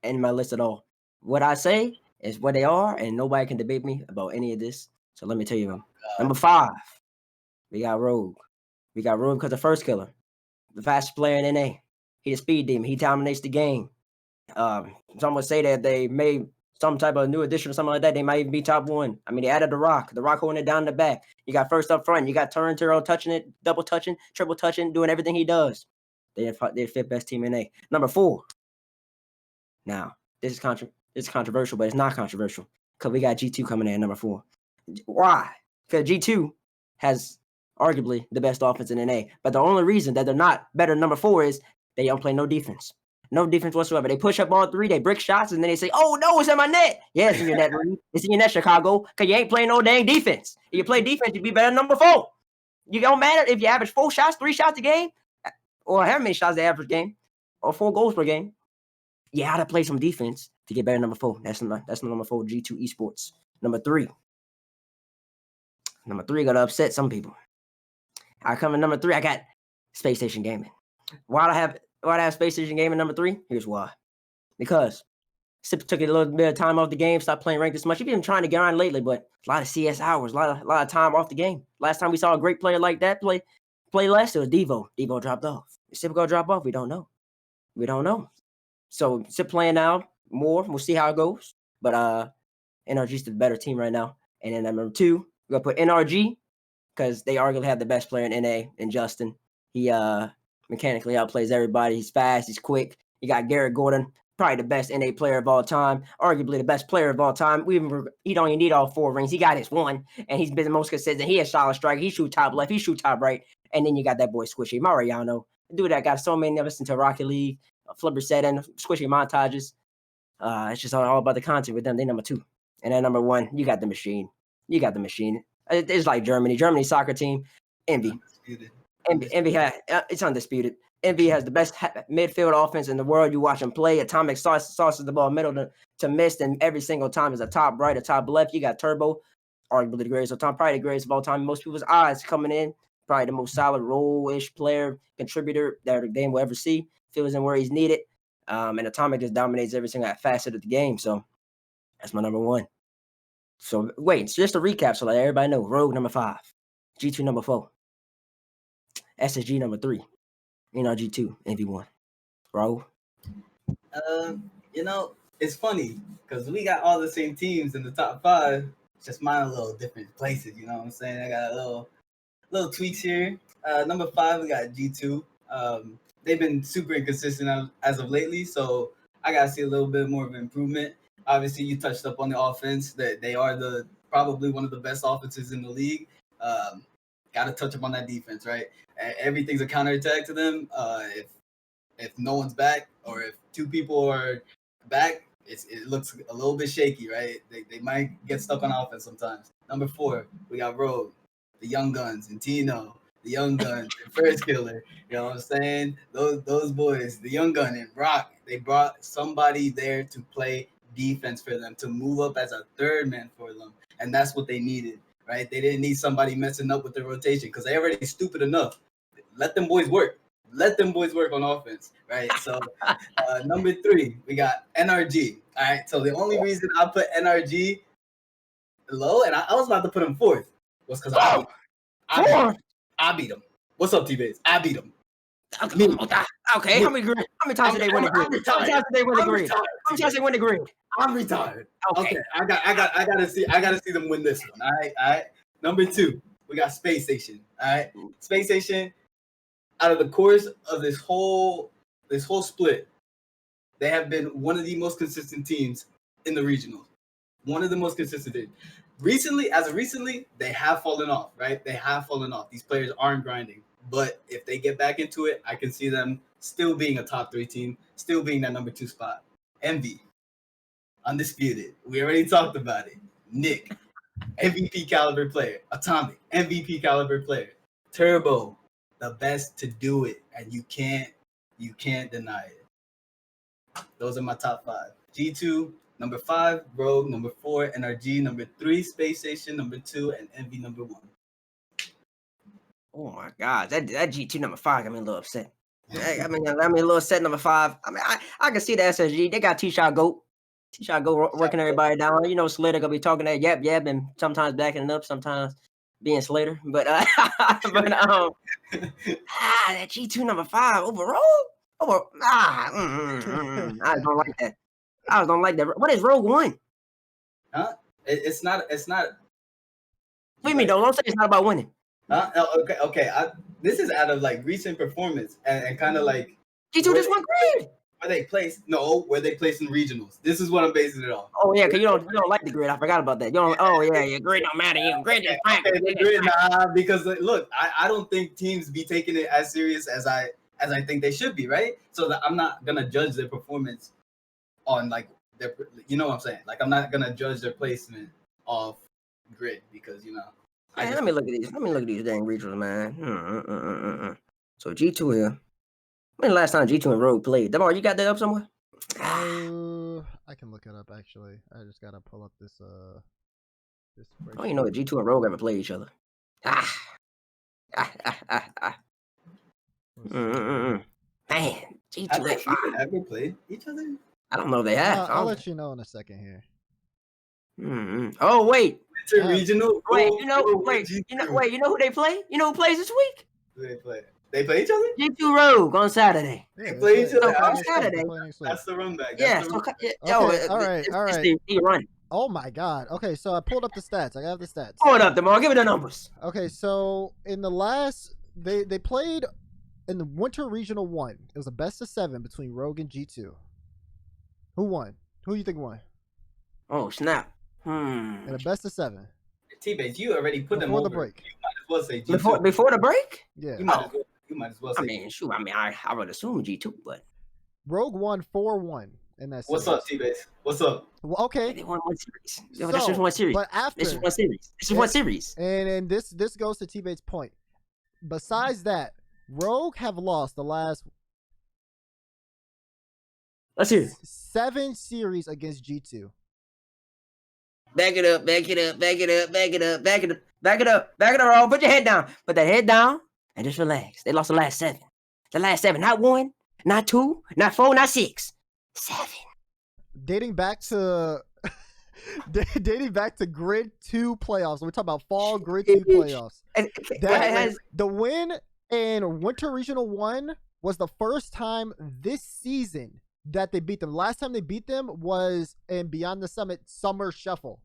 my list at all. What I say is what they are, and nobody can debate me about any of this. So let me tell you them. Number 5, we got Rogue. We got Rogue because the first killer, the fastest player in NA. He the speed demon. He dominates the game. Some would say that they made some type of new addition or something like that. They might even be top 1. I mean, they added the Rock holding it down in the back. You got first up front. You got Turntero touching it, double touching, triple touching, doing everything he does. They're 5th best team in A. Number 4. Now, this is controversial, but it's not controversial because we got G2 coming in at number 4. Why? Because G2 has arguably the best offense in NA. But the only reason that they're not better than number 4 is they don't play no defense. No defense whatsoever. They push up all 3, they brick shots, and then they say, oh no, it's in my net. Yeah, it's in your net, Reed. It's in your net, Chicago, because you ain't playing no dang defense. If you play defense, you'd be better than number 4. You don't matter if you average 4 shots, 3 shots a game, or how many shots they average game, or 4 goals per game. You got to play some defense to get better than number 4. That's number 4, G2 Esports. Number 3 got to upset some people. I come in number 3, I got Space Station Gaming. Why do I have Space Station Gaming number 3? Here's why. Because Sip took a little bit of time off the game, stopped playing ranked this much. He's been trying to get on lately, but a lot of CS hours, a lot of time off the game. Last time we saw a great player like that play less, it was Devo. Devo dropped off. Is Sip gonna drop off? We don't know. So Sip playing now more. We'll see how it goes. But NRG's the better team right now. And then number 2, we're gonna put NRG because they arguably have the best player in NA in Justin. He mechanically outplays everybody. He's fast, he's quick. You got Garrett Gordon, probably the best NA player of all time, arguably the best player of all time. He don't even need all 4 rings. He got his 1, and he's been the most consistent. He has solid strike. He shoot top left. He shoot top right. And then you got that boy Squishy Mariano, the dude that got so many of us into Rocket League, Flipper setting, Squishy montages. It's just all about the content with them. They number 2. And then number 1, you got the machine. It's like Germany. Germany's soccer team. Envy. It's undisputed. Envy has the best midfield offense in the world. You watch him play. Atomic sauces the ball middle to mist, and every single time is a top right, a top left. You got Turbo, arguably the greatest of all time, probably the greatest of all time. Most people's eyes coming in, probably the most solid role-ish player, contributor that the game will ever see. Fills in where he's needed. And Atomic just dominates every single facet of the game. So that's my number 1. So wait, so just a recap so that everybody know. Rogue number 5, G2 number 4, SSG number 3, NRG2, NV1. Rogue.
It's funny because we got all the same teams in the top 5, just mine a little different places. You know what I'm saying? I got a little tweaks here. Number 5, we got G2. They've been super inconsistent as of lately, so I gotta see a little bit more of an improvement. Obviously, you touched up on the offense that they are probably one of the best offenses in the league. Got to touch up on that defense, right? Everything's a counterattack to them. If no one's back or if two people are back, it looks a little bit shaky, right? They might get stuck on offense sometimes. Number 4, we got Rogue, the Young Guns, and Tino, the Young Guns, and First Killer. You know what I'm saying? Those boys, the Young Gun and Brock, they brought somebody there to play defense for them, to move up as a third man for them. And that's what they needed, right? They didn't need somebody messing up with their rotation because they already stupid enough. Let them boys work. Let them boys work on offense, right? So number 3, we got NRG. All right. So the only reason I put NRG low, and I was about to put him 4th, was because I beat him. What's up, T-Bates? I beat him.
Okay. How many times did they win the grid? How many times did they win the grid? How many times did they win the grid?
I'm retired. Okay. I gotta see them win this one. All right. Number 2, we got Space Station. All right. Space Station. Out of the course of this whole split, they have been one of the most consistent teams in the regionals. One of the most consistent teams. Recently, they have fallen off, right? They have fallen off. These players aren't grinding. But if they get back into it, I can see them still being a top 3 team, still being that number 2 spot. Envy, undisputed. We already talked about it. Nick, MVP caliber player. Atomic, MVP caliber player. Turbo, the best to do it, and you can't deny it. Those are my top 5. G2, number 5, Rogue, number 4, NRG, number 3, Space Station, number 2, and Envy, number 1.
Oh my God, that G2 number 5 got me a little upset. I mean, a little upset. Number 5. I mean, I can see the SSG. They got T-Shot Goat. T-Shot Goat working everybody down. You know, Slater gonna be talking that yap, and sometimes backing it up, sometimes being Slater. But that G2 number 5 overall. I don't like that. I don't like that. What is Rogue One?
Huh? It's not.
What do you mean? Don't say it's not about winning.
Okay. This is out of like recent performance and kind of like
G2 just won grid.
Where they placed in regionals. This is what I'm basing it on.
Oh yeah, because you don't like the grid. I forgot about that. You don't. Oh yeah, your grid don't matter. Your grid just fine.
Nah, because look, I don't think teams be taking it as serious as I think they should be, right? So that I'm not gonna judge their performance on like their, you know what I'm saying? Like I'm not gonna judge their placement off grid because
let me look at these. Let me look at these dang regionals, man. So G2 here. When the last time G2 and Rogue played? Demar, you got that up somewhere?
I can look it up actually. I just gotta pull up this.
Oh, you know that G2 and Rogue ever played each other. Man, G2
have they even ever played each other?
I don't know if they have.
I'll let you know in a second here.
Oh wait,
regional.
Wait, you know who they play? You know who plays this week?
Who they play? They play each other?
G2 Rogue on Saturday.
Yeah, they play each other
on Saturday.
That's the run back.
Yeah.
All right.
Run.
Oh my God. Okay, so I pulled up the stats. I got the stats.
Pull it up, Demar. Give me the numbers.
Okay, so in the last, they played in the Winter Regional 1. It was a best of 7 between Rogue and G2. Who won? Who you think won?
Oh snap.
In a best of 7.
T-Base, you already put them over.
Before the break.
You might as well say G2.
Before the break?
Yeah.
You might as well say.
I mean, shoot. I mean, I would assume G2, but
Rogue won 4-1 in that series.
What's up, T-Base? What's up?
Well, okay.
They won one series. That's just one series.
But after
this is one series.
And this goes to T-Bate's point. Besides that, Rogue have lost the last.
Let's hear it.
7 series against G2.
Back it up, Roll. Put your head down. Put that head down and just relax. They lost the last 7. The last 7. Not 1, not 2, not 4, not 6. 7.
Dating back to Grid 2 playoffs. We're talking about fall Grid 2 playoffs. The win in Winter Regional 1 was the first time this season that they beat them. Last time they beat them was in Beyond the Summit Summer Shuffle.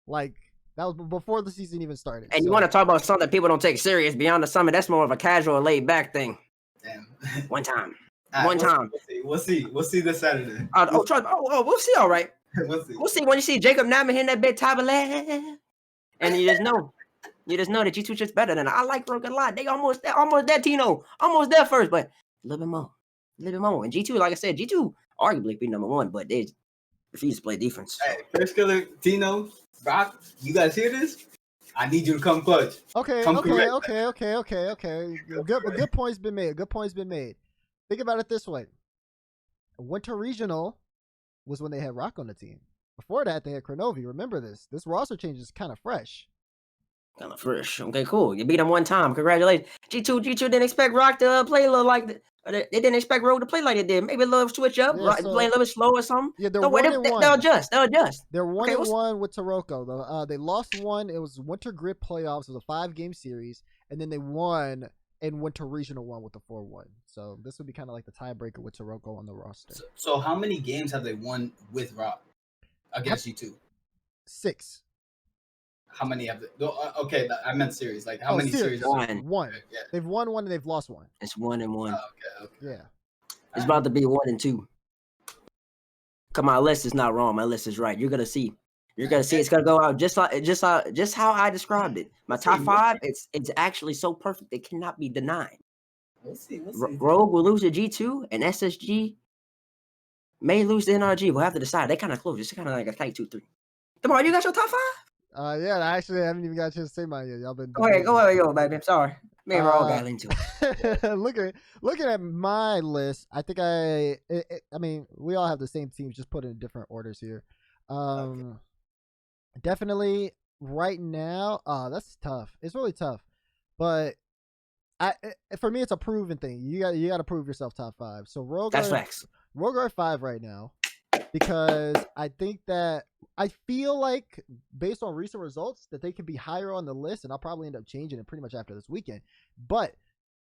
Like, that was before the season even started.
And you want to talk about something that people don't take serious, Beyond the Summit, that's more of a casual, laid-back thing.
Damn.
One time.
All
One
right,
time.
We'll see. We'll see this Saturday.
We'll see. All right.
We'll see.
We'll see when you see Jacob Naaman hitting that big top of left, and you just know that G2 just better than I like Rogue a lot. They almost there, Tino. Almost there first, but a little bit more. And G2, like I said, G2 arguably be number one, but they refuse to play defense.
Hey, first killer, Tino, Rock, you guys hear this? I need you to come clutch.
Okay.
Come correct.
Good point's been made. Think about it this way. Winter Regional was when they had Rock on the team. Before that, they had Kronovi. Remember this. This roster change is kind of fresh.
Kind of fresh. Okay, cool. You beat them one time. Congratulations. G2 didn't expect Rock to play a little like they didn't expect Rogue to play like they did. Maybe a little switch up,
Yeah, so-
play a little bit slow or something.
Yeah, they're
Don't worry,
1-1.
they'll adjust.
They're 1
Okay,
and 1 with Taroko. They lost one. It was Winter Grid playoffs. It was a 5-game series, and then they won in Winter Regional 1 with the 4-1. So this would be kind of like the tiebreaker with Taroko on the roster.
So how many games have they won with Rock against G2?
6.
How many have they? Okay, I meant series. Like how many series?
One.
Yeah.
They've won 1 and they've lost 1.
It's 1-1.
Okay.
Yeah.
It's about to be 1-2. Come on, my list is not wrong. My list is right. You're gonna see. It's gonna go out just how I described it. My top 5, it's actually so perfect it cannot be denied.
We'll see.
Rogue will lose to G2, and SSG may lose to NRG. We'll have to decide. They kind of close. It's kind of like a tight 2-3. Come on, you got your top 5?
Yeah, I actually haven't even got a chance to say mine yet. Y'all been
Go ahead, yo, baby. I'm sorry. Man, we're all got into it.
looking at my list, I think I mean, we all have the same teams, just put in different orders here. Definitely right now, that's tough. It's really tough, but for me, it's a proven thing. You got to prove yourself top 5. So Rogue,
that's facts.
Rogue are 5 right now because I think that I feel like based on recent results that they could be higher on the list, and I'll probably end up changing it pretty much after this weekend. But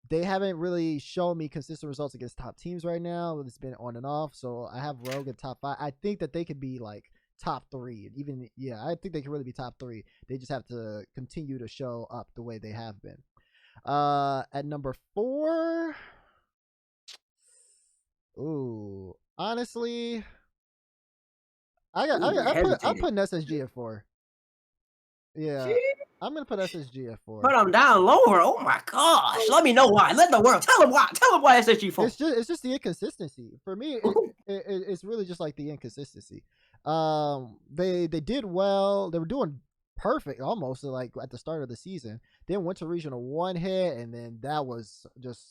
they haven't really shown me consistent results against top teams right now. It's been on and off. So I have Rogue at top 5. I think that they could be like top 3. I think they can really be top 3. They just have to continue to show up the way they have been. At number 4, ooh, honestly, I'm putting SSG at 4. Yeah, I'm gonna put SSG at 4.
Put them down lower. Oh my gosh! Let me know why. Let the world tell them why. Tell them why SSG 4.
It's just the inconsistency for me. It's really just like the inconsistency. They did well. They were doing perfect almost like at the start of the season. Then went to Regional 1 hit, and then that was just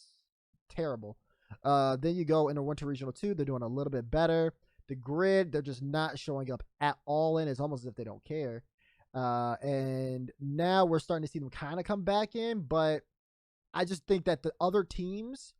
terrible. Then you go into Winter Regional 2. They're doing a little bit better. The grid, they're just not showing up at all in. It's almost as if they don't care. And now we're starting to see them kind of come back in, but I just think that the other teams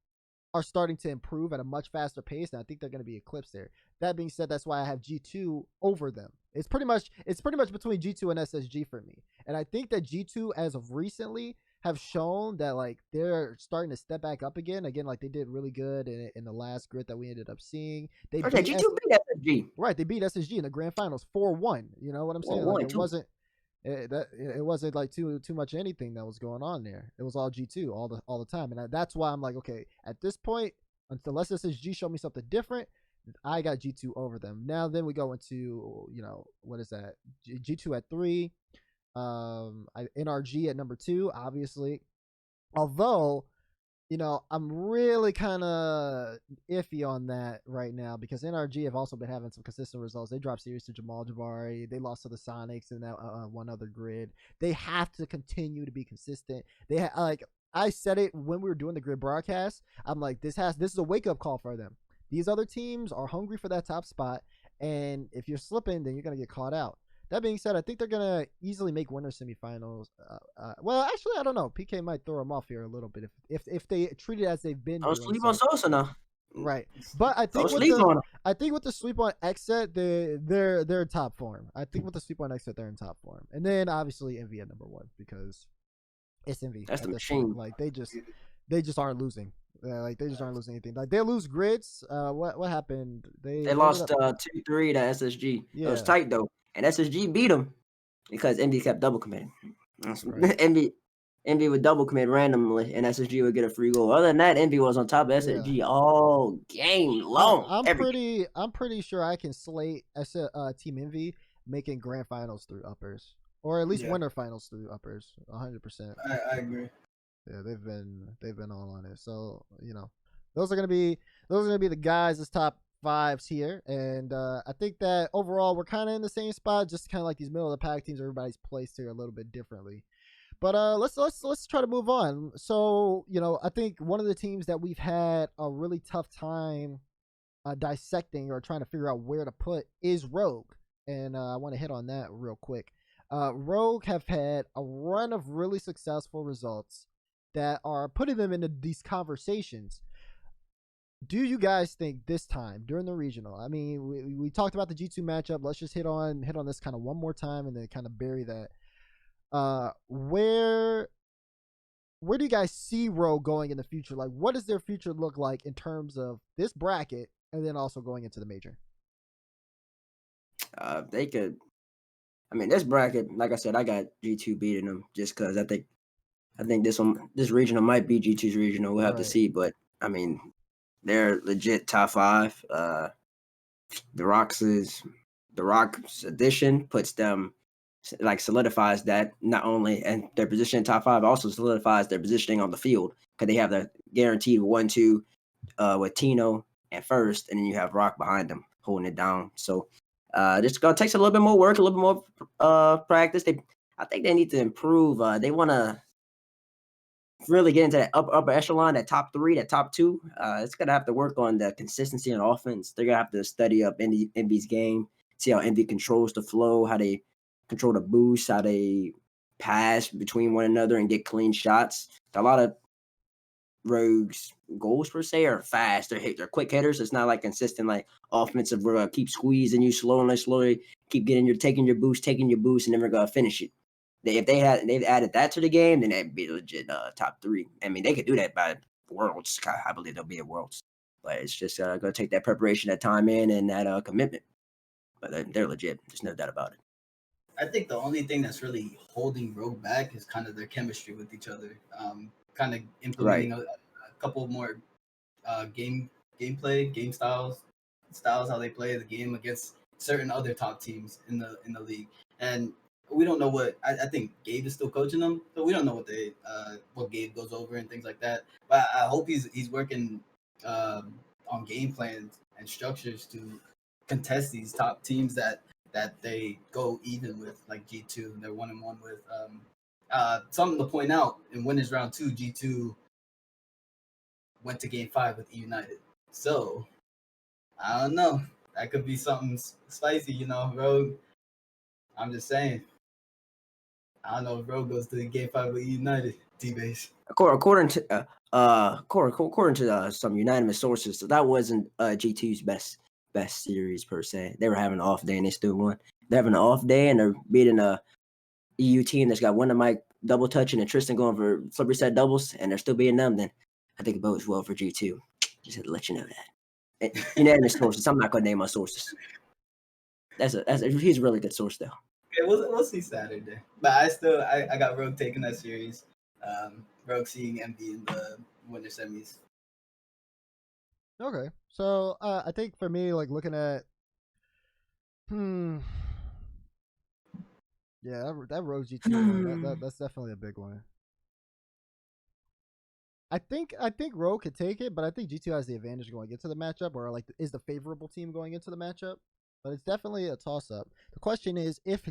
are starting to improve at a much faster pace, and I think they're going to be eclipsed there. That being said, that's why I have G2 over them. It's pretty much between G2 and SSG for me. And I think that G2 as of recently have shown that like they're starting to step back up again, like they did really good in the last grid that we ended up seeing.
G2 beat SSG.
Right, they beat SSG in the grand finals 4-1. You know what I'm saying? Like, it wasn't like too much anything that was going on there. It was all G2 all the time, and that's why I'm like, okay, at this point, unless SSG show me something different, I got G2 over them. Now then we go into what is that? G2 at 3, NRG at number 2, obviously. Although, I'm really kind of iffy on that right now because NRG have also been having some consistent results. They dropped series to Jamal Jabari. They lost to the Sonics in that one other grid. They have to continue to be consistent. I said it when we were doing the grid broadcast. I'm like, this is a wake up call for them. These other teams are hungry for that top spot, and if you're slipping, then you're gonna get caught out. That being said, I think they're gonna easily make winter semifinals. Well, actually, I don't know. PK might throw them off here a little bit if they treat it as they've been.
Don't sleep on Sosa now.
Right, but I think with the sweep on Exit, they're in top form. I think with the sweep on Exit, they're in top form, and then obviously Envy at number 1 because it's Envy.
That's the machine.
Like they just aren't losing. They just aren't losing anything. Like they lose grids. What happened? They
lost 2-3 to SSG. Yeah. It was tight though, and SSG beat them because MD kept double committing.
Right.
MD Envy would double commit randomly, and SSG would get a free goal. Other than that, Envy was on top of SSG all game long.
I'm pretty sure I can slate Team Envy making grand finals through uppers, or at least winter finals through uppers. 100%.
I agree.
Yeah, they've been all on it. So those are gonna be the guys as top fives here, and I think that overall we're kind of in the same spot, just kind of like these middle of the pack teams. Everybody's placed here a little bit differently. But let's try to move on. So I think one of the teams that we've had a really tough time dissecting or trying to figure out where to put is Rogue, and I want to hit on that real quick. Rogue have had a run of really successful results that are putting them into these conversations. Do you guys think this time during the regional? I mean, we talked about the G2 matchup. Let's just hit on this kind of one more time and then kind of bury that. Where do you guys see Rogue going in the future? Like, what does their future look like in terms of this bracket and then also going into the major?
They could. I mean, this bracket, like I said, I got G2 beating them just because I think this regional might be G2's regional. We'll have to see, but I mean, they're legit top 5. The Rock's addition puts them, like, solidifies that not only and their position in top 5, also solidifies their positioning on the field because they have the guaranteed 1-2 with Tino and first, and then you have Rock behind them holding it down. So it's gonna take a little bit more work, a little bit more practice. I think they need to improve. They want to really get into that upper echelon, that top 3, that top 2. It's gonna have to work on the consistency in offense. They're gonna have to study up Envy's game, see how Envy controls the flow, how they control the boost, how they pass between one another and get clean shots. A lot of Rogue's goals per se are fast. They're quick hitters. It's not like consistent like offensive. We're gonna keep squeezing you slowly, keep taking your boost, and then we're gonna finish it. If they've added that to the game, then that'd be legit top 3. I mean, they could do that by Worlds. I believe they'll be at Worlds, but it's just gonna take that preparation, that time in, and that commitment. But they're legit. There's no doubt about it.
I think the only thing that's really holding Rogue back is kind of their chemistry with each other. Kind of implementing a couple more gameplay, game styles how they play the game against certain other top teams in the league. And we don't know what I think Gabe is still coaching them, so we don't know what Gabe goes over and things like that. But I hope he's working on game plans and structures to contest these top teams that they go even with, like G2. They're 1-1 with. Something to point out, in winners round 2, G2 went to game 5 with E United. So I don't know. That could be something spicy, Rogue. I'm just saying. I don't know if Rogue goes to the game 5 with E United. T-base.
According to some unanimous sources, so that wasn't G2's best series per se. They were having an off day and they still won. They're having an off day and they're beating a EU team that's got one of Mike double touching and Tristan going for slippery set doubles, and they're still beating them. Then I think it bodes well for G2. Just had to let you know that. Unanimous sources. I'm not gonna name my sources. He's a really good source though.
Okay, we'll see Saturday. But I got Rogue taking that series. Rogue seeing MD in the winter semis.
Okay, so I think for me, like looking at, yeah, that Rogue G2 one, that's definitely a big one. I think Rogue could take it, but I think G2 has the advantage going into the matchup, or like is the favorable team going into the matchup. But it's definitely a toss up. The question is, if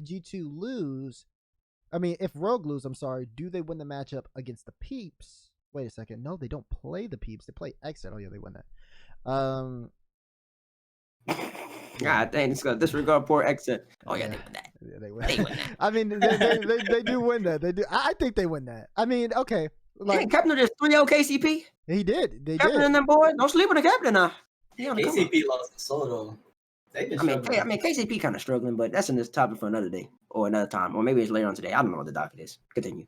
Rogue lose, I'm sorry, do they win the matchup against the Peeps? Wait a second, no, they don't play the Peeps. They play Exit. Oh yeah, they win that.
God dang, it's gonna disregard poor Exit. Oh yeah, they win that.
Yeah, they win that. I mean, they do win that. They do. I think they win that. I mean, okay.
Like Kepner just 3-0 KCP.
He did.
Kepner and them boys. Don't sleep on the captain now.
KCP lost the solo.
KCP kind of struggling, but that's in this topic for another day or another time, or maybe it's later on today. I don't know what the docket is. Continue.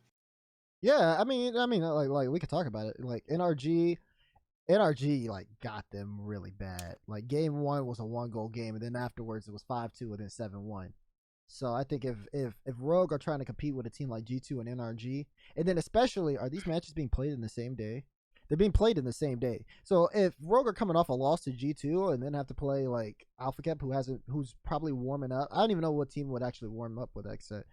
Yeah, I mean, like we could talk about it. Like NRG like got them really bad. Like game 1 was a 1-goal game, and then afterwards it was 5-2 and then 7-1. So I think if Rogue are trying to compete with a team like G2 and NRG, and then especially are these matches being played in the same day? They're being played in the same day. So if Rogue are coming off a loss to G2 and then have to play like Alpha Cap, who's probably warming up. I don't even know what team would actually warm up with Exit.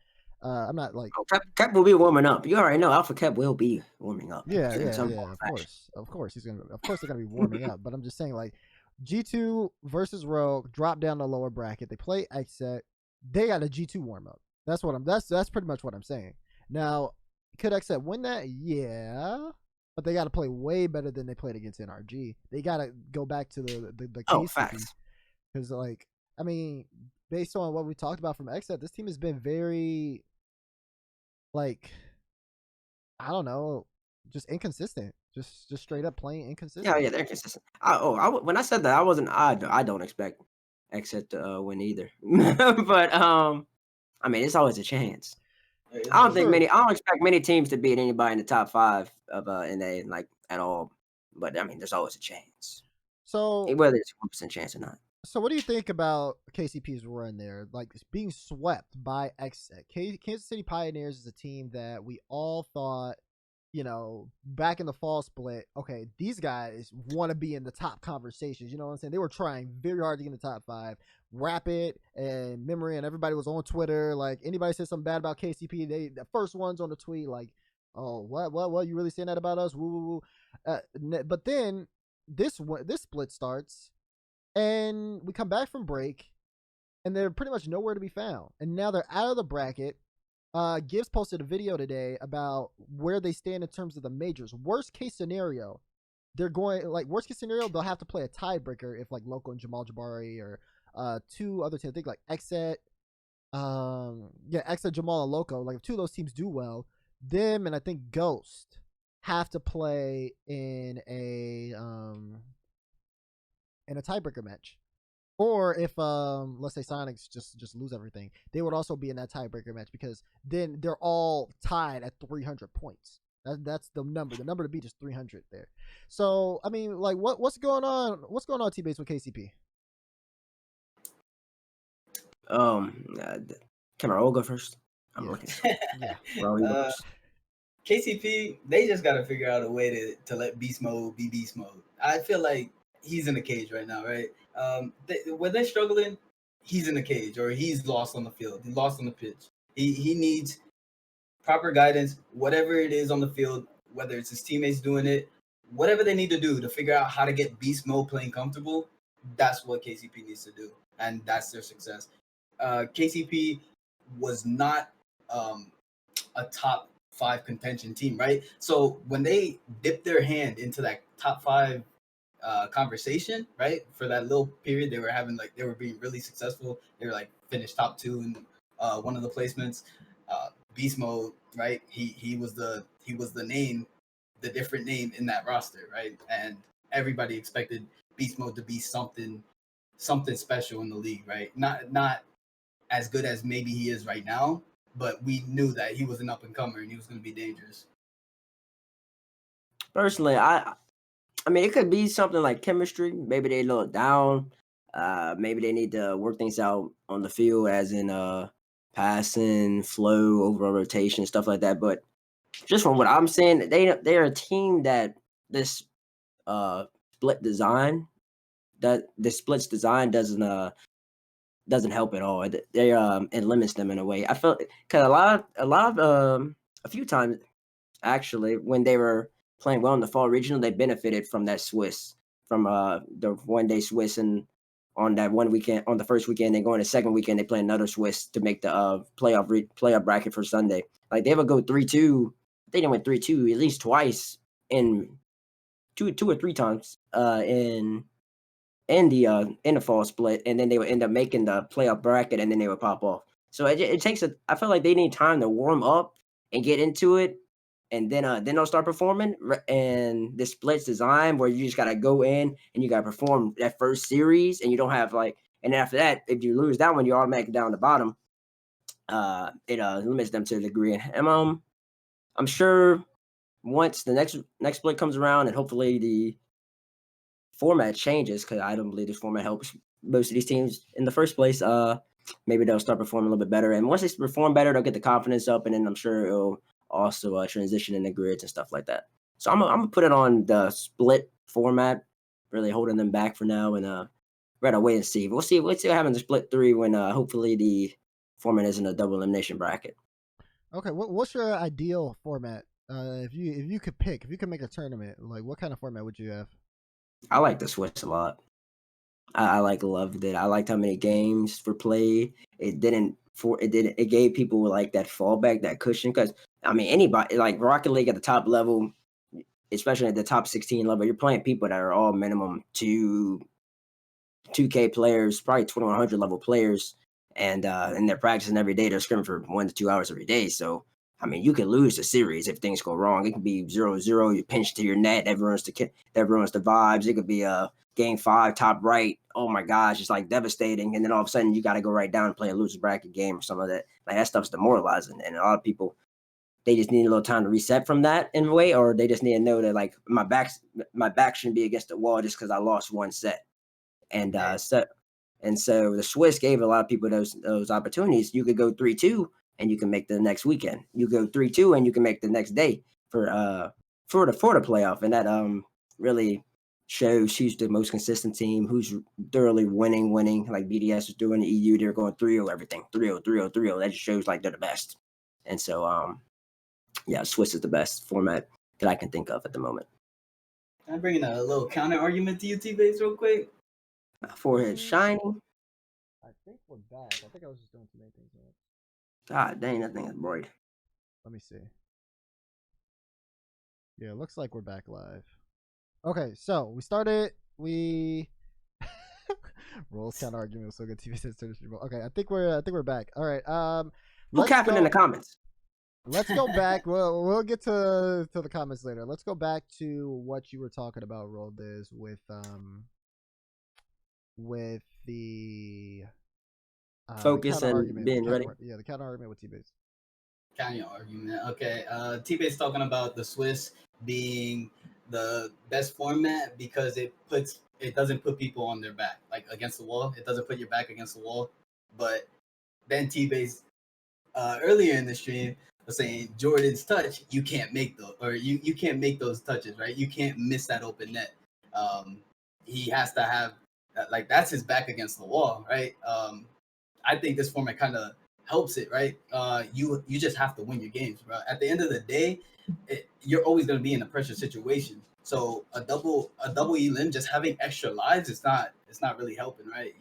I'm not like.
Oh, Cap will be warming up. You already know Alpha Cap will be warming up.
Yeah,
in
yeah,
some
yeah.
form or
Of
fashion.
course, of course they're gonna be warming up. But I'm just saying, like, G2 versus Rogue, drop down the lower bracket. They play Exet. They got a G2 warm up. That's pretty much what I'm saying. Now, could Exet win that? Yeah, but they got to play way better than they played against NRG. They got to go back to the
Oh,
case
facts.
because, like, I mean, based on what we talked about from Exet, this team has been very, like, I don't know, just inconsistent. Just straight up playing inconsistent.
Yeah, they're consistent. When I said that, I don't expect Exit to win either. But I mean, it's always a chance. I don't think
Sure.
many. I don't expect many teams to beat anybody in the top 5 of NA like at all. But I mean, there's always a chance,
So
whether it's a 1% chance or not.
So what do you think about KCP's run there? Like being swept by Exet. Kansas City Pioneers is a team that we all thought, back in the fall split, okay, these guys want to be in the top conversations. You know what I'm saying? They were trying very hard to get in the top 5. Rapid and Memory and everybody was on Twitter. Like anybody said something bad about KCP, they the first ones on the tweet like, oh, what? You really saying that about us? Woo, woo, woo. But then this split starts and we come back from break, and they're pretty much nowhere to be found. And now they're out of the bracket. Gibbs posted a video today about where they stand in terms of the majors. Worst case scenario, worst case scenario, they'll have to play a tiebreaker if like Loco and Jamal Jabari or 2 other teams. I think like Exet, Exet, Jamal, and Loco. Like if 2 of those teams do well, them and I think Ghost have to play in a tiebreaker match. Or if let's say Sonics just lose everything, they would also be in that tiebreaker match because then they're all tied at 300 points. That's the number. The number to beat is 300 there. So I mean, like, what's going on? What's going on, T-Base, with KCP?
Can I go first? I'm
Yeah.
looking.
Yeah.
Well, you go first.
KCP, they just got to figure out a way to let beast mode be beast mode. I feel like he's in a cage right now, right? When they're struggling, he's in a cage or he's lost on the field. He's lost on the pitch. He needs proper guidance, whatever it is on the field, whether it's his teammates doing it, whatever they need to do to figure out how to get beast mode playing comfortable. That's what KCP needs to do, and that's their success. KCP was not a top 5 contention team, right? So when they dipped their hand into that top 5 conversation, right, for that little period, they were being really successful. They were like finished top 2 in one of the placements. Beast mode, right? He was the name, the different name in that roster, right? And everybody expected beast mode to be something special in the league, right? Not as good as maybe he is right now, but we knew that he was an up and comer and he was going to be dangerous.
Personally, I mean, it could be something like chemistry. Maybe they look down. Maybe they need to work things out on the field, as in passing, flow, overall rotation, stuff like that. But just from what I'm saying, they're a team that this split design doesn't help at all. It limits them in a way. I felt because a few times actually when they were playing well in the fall regional, they benefited from that Swiss, from the 1-day Swiss, and on that one weekend, on the first weekend, they go in the second weekend, they play another Swiss to make the playoff bracket for Sunday. Like they would go 3-2. They didn't win 3-2 at least twice in two or 3 times in the fall split, and then they would end up making the playoff bracket, and then they would pop off. So it takes I feel like they need time to warm up and get into it, and then they'll start performing. And this splits design where you just gotta go in and you gotta perform that first series, and you don't have like, and then after that, if you lose that one, you're automatically down the bottom. It limits them to a degree, and I'm sure once the next split comes around, and hopefully the format changes, because I don't believe this format helps most of these teams in the first place. maybe they'll start performing a little bit better. And once they perform better, they'll get the confidence up, and then I'm sure it'll also transition into grids and stuff like that. So I'm gonna put it on the split format, really holding them back for now, and we're gonna wait and see. We'll see. Let's see what happens in split 3 when hopefully the format isn't a double elimination bracket.
Okay, what's your ideal format? If you could pick, if you could make a tournament, like what kind of format would you have?
I like the Swiss a lot. I loved it. I liked how many games were played. It gave people like that fallback, that cushion. Because I mean, anybody like Rocket League at the top level, especially at the top 16 level, you're playing people that are all minimum 2K players, probably 2100 level players, and they're practicing every day. They're scrimming for 1 to 2 hours every day. So I mean, you can lose the series if things go wrong. It can be 0-0. You pinch to your net. That ruins the vibes. It could be a game 5 top right. Oh my gosh, it's like devastating. And then all of a sudden, you got to go right down and play a loser bracket game or some of that. Like that stuff's demoralizing. And a lot of people, they just need a little time to reset from that in a way, or they just need to know that like my back shouldn't be against the wall just because I lost one set. And so the Swiss gave a lot of people those opportunities. You could go 3-2 and you can make the next weekend. You go 3-2 and you can make the next day for the playoff. And that really shows who's the most consistent team, who's thoroughly winning. Like BDS is doing the EU, they're going 3-0 everything. 3-0, 3-0, 3-0. That just shows like they're the best. And so yeah, Swiss is the best format that I can think of at the moment.
Can I bring in a little counter argument to you, T-Base, real quick?
My forehead shining.
I think we're back. I think I was just doing too many things.
God dang, that thing is bright.
Let me see. Yeah, it looks like we're back live. Okay, so we started. Rolls counter argument was so good. TV says okay, I think we're back. All right.
Who capping in the comments?
Let's go back. We'll get to the comments later. Let's go back to what you were talking about, Roldiz, with the
focus and being ready.
Yeah, the counter argument with T-Base.
Counter argument. Okay. T-Base talking about the Swiss being the best format because it doesn't put people on their back, like against the wall. It doesn't put your back against the wall. But then T-Base earlier in the stream was saying Jordan's touch, you can't make those, or you can't make those touches, right? You can't miss that open net. He has to have like that's his back against the wall, right? I think this format kind of helps it, right? You just have to win your games, bro. At the end of the day, you're always going to be in a pressure situation. So a double elim, just having extra lives, it's not really helping, right?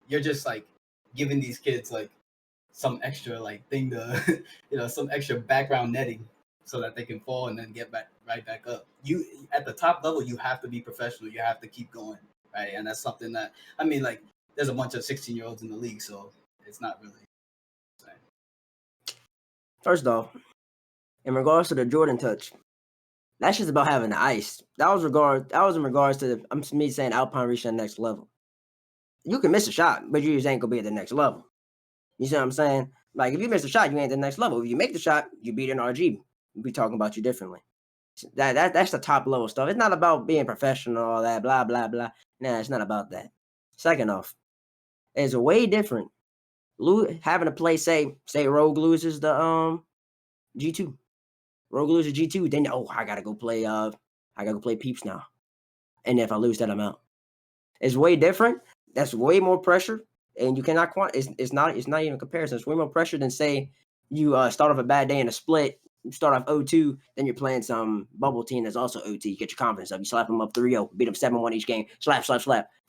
You're just like giving these kids like some extra like thing to some extra background netting so that they can fall and then get right back up. You at the top level, you have to be professional. You have to keep going, right? And that's something that I mean, like there's a bunch of 16-year-olds in the league, so it's not really.
First off, in regards to the Jordan touch, that's just about having the ice. That was in regards to me saying Alpine reached the next level. You can miss a shot, but you just ain't gonna be at the next level. You see what I'm saying? Like if you miss a shot, you ain't at the next level. If you make the shot, you beat an RG. We'll be talking about you differently. That's the top level stuff. It's not about being professional, all that, blah, blah, blah. Nah, it's not about that. Second off, it's way different. Having to play, say Rogue loses the G2. Rogue loses G2, then I gotta go play Peeps now. And if I lose that, I'm out. It's way different. That's way more pressure. And you cannot it's not even a comparison. It's way more pressure than say you start off a bad day in a split, you start off 0-2, then you're playing some bubble team that's also OT. You get your confidence up. You slap them up 3-0, beat them 7-1 each game, slap.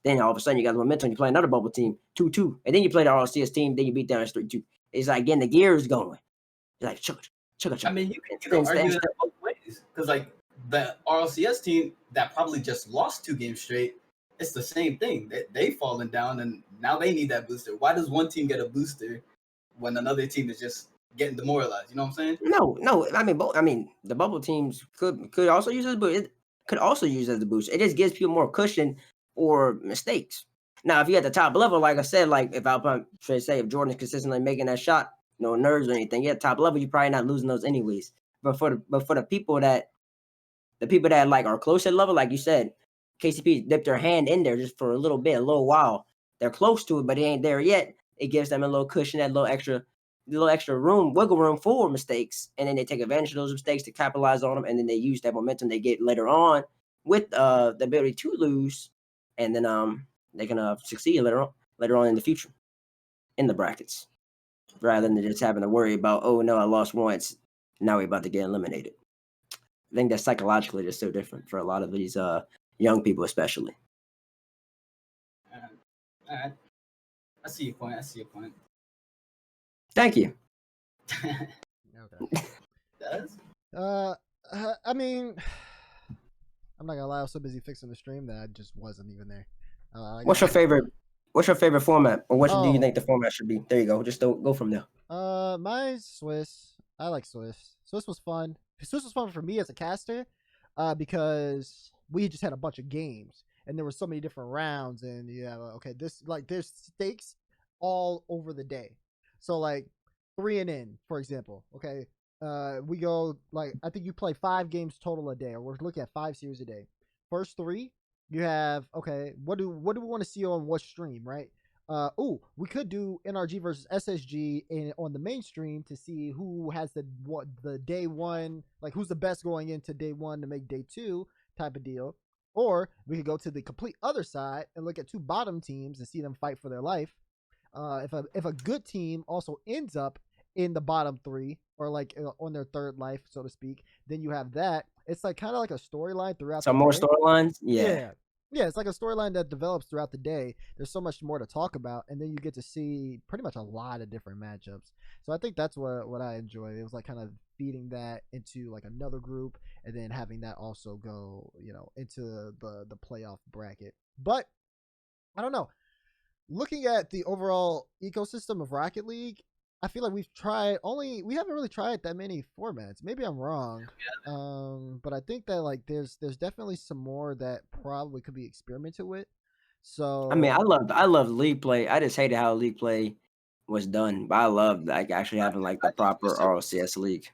Then all of a sudden you got the momentum, you play another bubble team, 2-2. And then you play the RLCS team, then you beat them 3-2. It's like getting the gears going. It's like chugga.
I mean, you can argue that both ways. Because like the RLCS team that probably just lost 2 games straight, it's the same thing. They've fallen down and now they need that booster. Why does one team get a booster when another team is just getting demoralized? You know what I'm saying?
No. I mean, the bubble teams could also use as a boost. It could also use as a boost. It just gives people more cushion for mistakes. Now, if you at the top level, like I said, like if Alpine, if Jordan's consistently making that shot, no nerves or anything, you at top level, you're probably not losing those anyways. But for the people that like are close at level, like you said, KCP dipped their hand in there just for a little while. They're close to it, but they ain't there yet. it gives them a little cushion, that little extra room, wiggle room for mistakes, and then they take advantage of those mistakes to capitalize on them, and then they use that momentum they get later on with the ability to lose, and then they can succeed later on in the future in the brackets, rather than just having to worry about, oh no, I lost once, now we're about to get eliminated. I think that psychologically is so different for a lot of these young people, especially.
All right. I see your point.
Thank you.
Okay.
Does?
I mean, I'm not gonna lie. I was so busy fixing the stream that I just wasn't even there.
What's your favorite format, or what do you think the format should be? There you go. Just go from there.
Mine's Swiss. I like Swiss. Swiss was fun. Swiss was fun for me as a caster, because we just had a bunch of games and there were so many different rounds, and there's stakes all over the day. So like 3 and in, for example. Okay, we go like I think you play 5 games total a day, or we're looking at 5 series a day. First 3, you have what do we want to see on what stream, right? We could do NRG versus SSG on the mainstream to see who has the day one, like who's the best going into day 1 to make day 2 type of deal. Or we could go to the complete other side and look at 2 bottom teams and see them fight for their life. If a good team also ends up in the bottom 3, or like on their third life, so to speak, then you have that. It's like kind of like a storyline throughout.
Some more storylines, yeah.
Yeah, it's like a storyline that develops throughout the day. There's so much more to talk about, and then you get to see pretty much a lot of different matchups. So I think that's what I enjoyed. It was like kind of feeding that into like another group, and then having that also go, into the playoff bracket. But I don't know. Looking at the overall ecosystem of Rocket League, I feel like we haven't really tried that many formats. Maybe I'm wrong. But I think that like there's definitely some more that probably could be experimented with. So
I mean, I love league play. I just hated how league play was done, but I love like actually having like the proper RLCS league.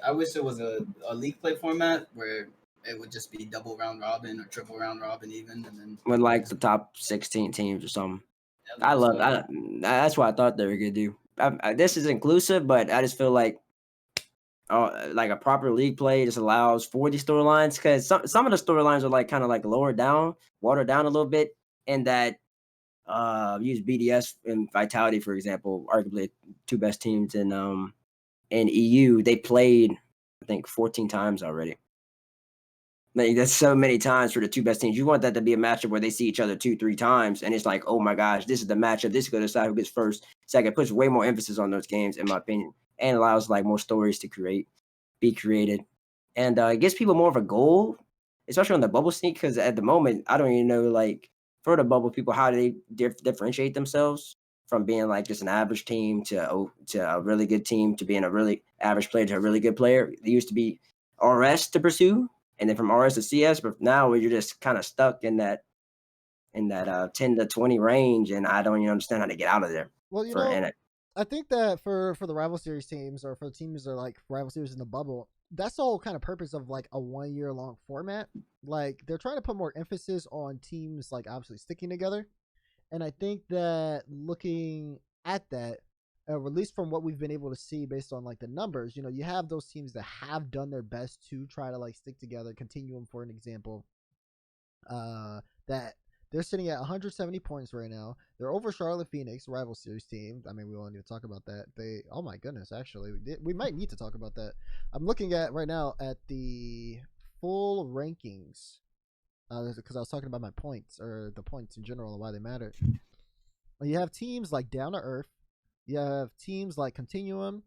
I wish there was a league play format where it would just be double round robin or triple round robin even, and then
with like the top 16 teams or something. That's what I thought they were gonna do. This is inclusive, but I just feel like a proper league play just allows for these storylines, because some of the storylines are like kind of like watered down a little bit, and that use BDS and Vitality, for example, arguably 2 best teams in EU. They played I think 14 times already. Like, that's so many times for the 2 best teams. You want that to be a matchup where they see each other 2-3 times, and it's like, oh my gosh, this is the matchup. This is going to decide who gets first, second. Puts way more emphasis on those games, in my opinion, and allows like more stories to be created, and it gives people more of a goal, especially on the bubble scene. Because at the moment, I don't even know, like, for the bubble people, how do they differentiate themselves from being like just an average team to a really good team, to being a really average player to a really good player. It used to be RS to pursue, and then from RS to CS, but now you're just kind of stuck in that 10 to 20 range, and I don't even understand how to get out of there.
Well, I think that for the rival series teams, or for teams that are like rival series in the bubble, that's the whole kind of purpose of like a 1 year long format. Like they're trying to put more emphasis on teams like obviously sticking together, and I think that looking at that, at least from what we've been able to see based on like the numbers, you have those teams that have done their best to try to like stick together. Continuum, for an example, that they're sitting at 170 points right now. They're over Charlotte Phoenix, rival series team. I mean, we won't even talk about that. Oh my goodness, actually, we might need to talk about that. I'm looking at right now at the full rankings, because I was talking about my points, or the points in general and why they matter. You have teams like Down to Earth. You have teams like Continuum.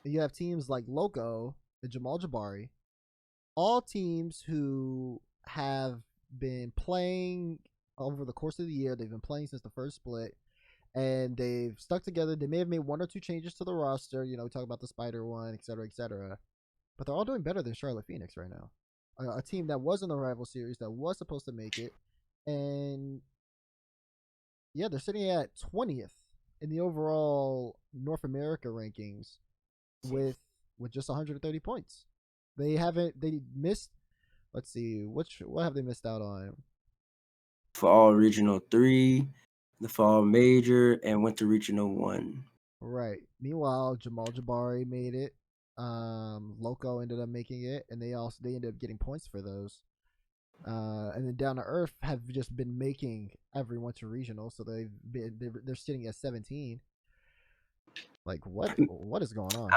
You have teams like Loco and Jamal Jabari. All teams who have been playing over the course of the year. They've been playing since the first split, and they've stuck together. They may have made 1 or 2 changes to the roster. We talk about the Spider one, etc., etc. But they're all doing better than Charlotte Phoenix right now. A team that was in the rival series, that was supposed to make it, and yeah, they're sitting at 20th in the overall North America rankings with just 130 points. They missed, let's see, what have they missed out on?
For all regional 3, The fall major and went to regional 1.
Right. Meanwhile, Jamal Jabari made it. Loco ended up making it, and they ended up getting points for those. And then Down to Earth have just been making everyone to regional, so they're sitting at 17. Like what is going on?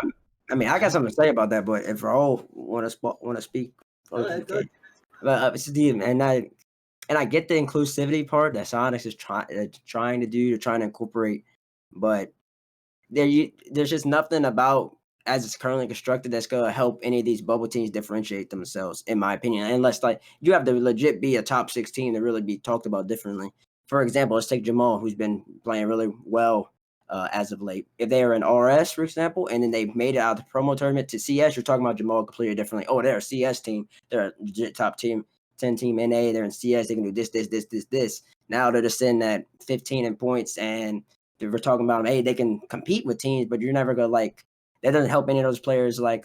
I mean, I got something to say about that, but if Raul want to speak,
Go ahead, go ahead.
but it's the and I get the inclusivity part that Sonics is trying to do, to trying to incorporate, but there's just nothing about as it's currently constructed that's gonna help any of these bubble teams differentiate themselves, in my opinion. Unless like you have to legit be a top 16 to really be talked about differently. For example, let's take Jamal, who's been playing really well as of late. If they are in RS, for example, and then they made it out of the promo tournament to CS, you're talking about Jamal completely differently. Oh, they're a CS team. They're a legit top team, 10 team NA. They're in CS. They can do this. Now they're just in at 15 in points, and we're talking about, hey, they can compete with teams, but you're never gonna like that doesn't help any of those players like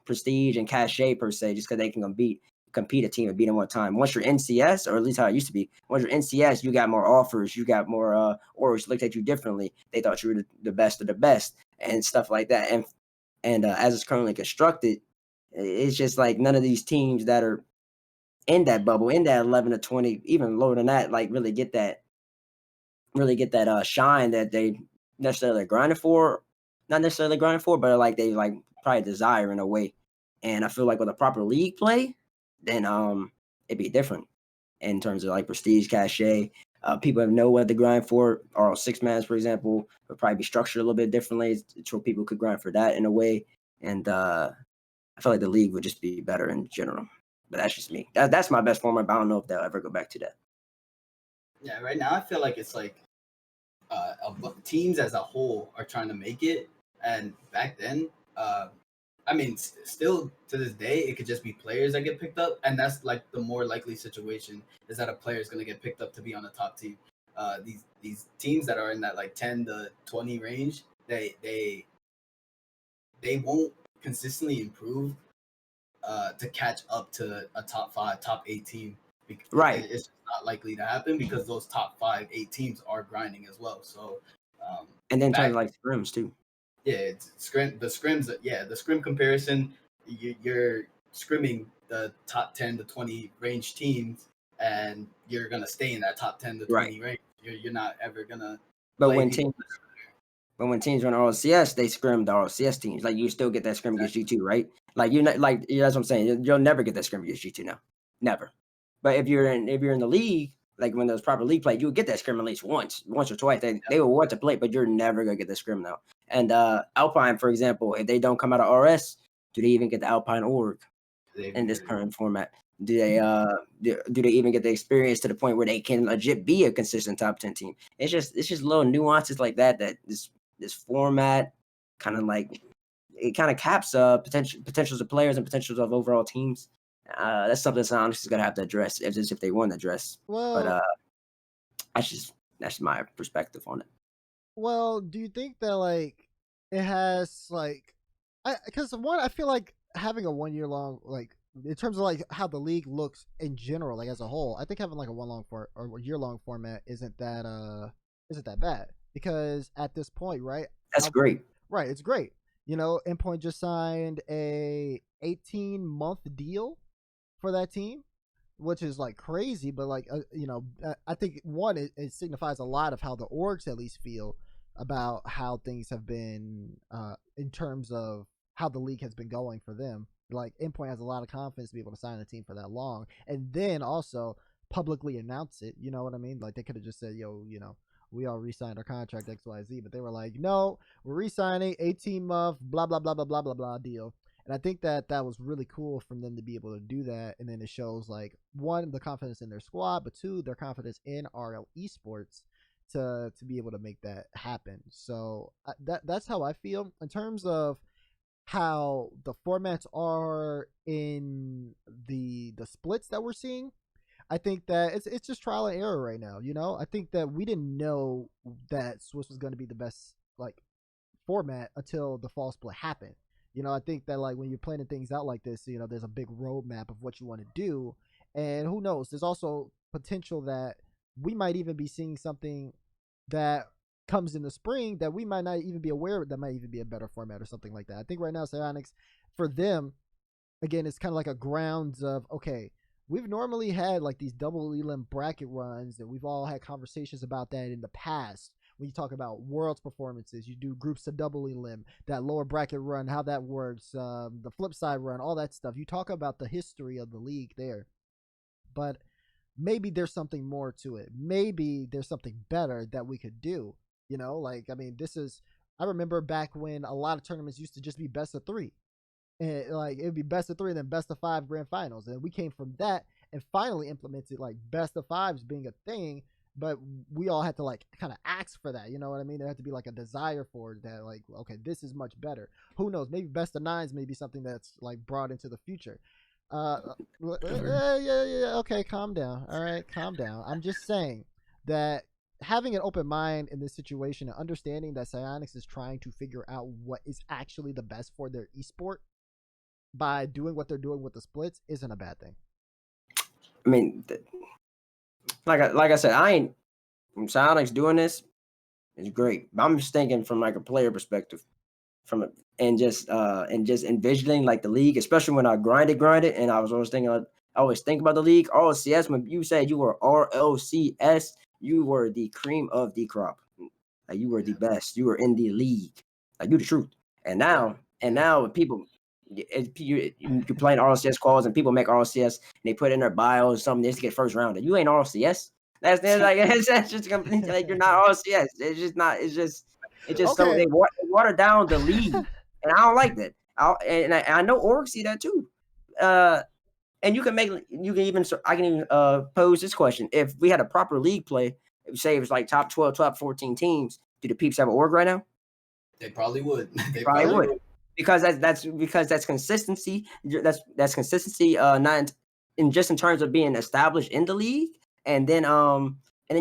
Prestige and Cachet per se, just because they can compete a team and beat them one time. Once you're in CS, or at least how it used to be, once you're in CS, you got more offers, you got more orgs looked at you differently. They thought you were the best of the best and stuff like that. And as it's currently constructed, it's just like none of these teams that are in that bubble, in that 11 to 20, even lower than that, like really get that shine that they necessarily grinding for, not necessarily grinding for, but like they like probably desire in a way. And I feel like with a proper league play, then it'd be different in terms of like prestige, cachet. People know what to grind for. Or 6 mans, for example, would probably be structured a little bit differently, so people could grind for that in a way. And I feel like the league would just be better in general. But that's just me. That's my best format. But I don't know if they'll ever go back to that.
Yeah, right now I feel like it's like teams as a whole are trying to make it, and back then, I mean, still to this day, it could just be players that get picked up, and that's like the more likely situation is that a player is going to get picked up to be on the top team. These teams that are in that like 10 to 20 range, they won't consistently improve to catch up to a top 5, top 8 team.
Right.
It's just not likely to happen because those top 5, 8 teams are grinding as well. So,
and then turn like scrims too.
Yeah, it's the scrims. Yeah, the scrim comparison. You're scrimming the top 10 to 20 range teams, and you're gonna stay in that top 10 to 20 range. You're not ever gonna.
But when teams run RLCS, they scrim the RLCS teams. Like you still get that scrim against G2, right? Like you're not like that's what I'm saying. You'll never get that scrim against G2 now, never. But if you're in the league, like when there's proper league play, you'll get that scrim at least once or twice. They will want to play, but you're never gonna get the scrim now. And Alpine, for example, if they don't come out of RS, do they even get the Alpine org in this current format? Do they do they even get the experience to the point where they can legit be a consistent top 10 team? It's just little nuances like that this format kind of like it kind of caps potentials of players and potentials of overall teams. That's something Sonics is gonna have to address if they want to address.
Well,
but that's my perspective on it.
Well, do you think that like it has like because one, I feel like having a 1 year long like in terms of like how the league looks in general, like as a whole, I think having like a year long format isn't that bad because at this point, right?
That's great.
Right, it's great. You know, Endpoint just signed a 18-month deal for that team, which is like crazy, but like I think one it signifies a lot of how the orgs at least feel about how things have been in terms of how the league has been going for them. Like Endpoint has a lot of confidence to be able to sign a team for that long, and then also publicly announce it. You know what I mean? Like they could have just said, "Yo, we all re-signed our contract XYZ," but they were like, "No, we're re-signing 18-month blah blah blah blah blah blah blah deal." And I think that was really cool from them to be able to do that. And then it shows like one, the confidence in their squad, but two, their confidence in RL Esports to be able to make that happen. So that's how I feel in terms of how the formats are in the splits that we're seeing. I think that it's just trial and error right now. I think that we didn't know that Swiss was going to be the best like format until the fall split happened. I think that like when you're planning things out like this, there's a big roadmap of what you want to do, and who knows? There's also potential that we might even be seeing something that comes in the spring that we might not even be aware of, that might even be a better format or something like that. I think right now Psionics, for them, again, it's kind of like a grounds of, okay, we've normally had like these double elim bracket runs, and we've all had conversations about that in the past. When you talk about world's performances, you do groups of double elim, that lower bracket run, how that works, the flip side run, all that stuff. You talk about the history of the league there, but maybe there's something more to it. Maybe there's something better that we could do. Like, I mean, I remember back when a lot of tournaments used to just be best of three. And like, it'd be best of three and then best of five grand finals. And we came from that and finally implemented like best of fives being a thing. But we all had to like kind of ask for that. You know what I mean? There had to be like a desire for it, that like, okay, this is much better. Who knows? Maybe best of nines may be something that's like brought into the future. Yeah. Okay, calm down. All right, calm down. I'm just saying that having an open mind in this situation and understanding that Psionics is trying to figure out what is actually the best for their esport by doing what they're doing with the splits isn't a bad thing.
I mean, like I said, from Psionics doing this is great. But I'm just thinking from like a player perspective, and just envisioning like the league, especially when I grinded, and I was always thinking, I always think about the league. RLCS, when you said you were RLCS, you were the cream of the crop. Like, you were the best. You were in the league. Like, you the truth. And now people, you playing RLCS calls and people make RLCS and they put in their bios something just to get first round. You ain't RLCS. That's like that's just completely like, you're not RLCS. It's just not. It's just
Okay.
so they water down the league, and I don't like that. I know orgs see that too. And I can even pose this question: if we had a proper league play, say it was like top 12, top 14 teams, do the peeps have an org right now?
They probably would.
They probably would. Because that's consistency. That's consistency. Not in just in terms of being established in the league, and then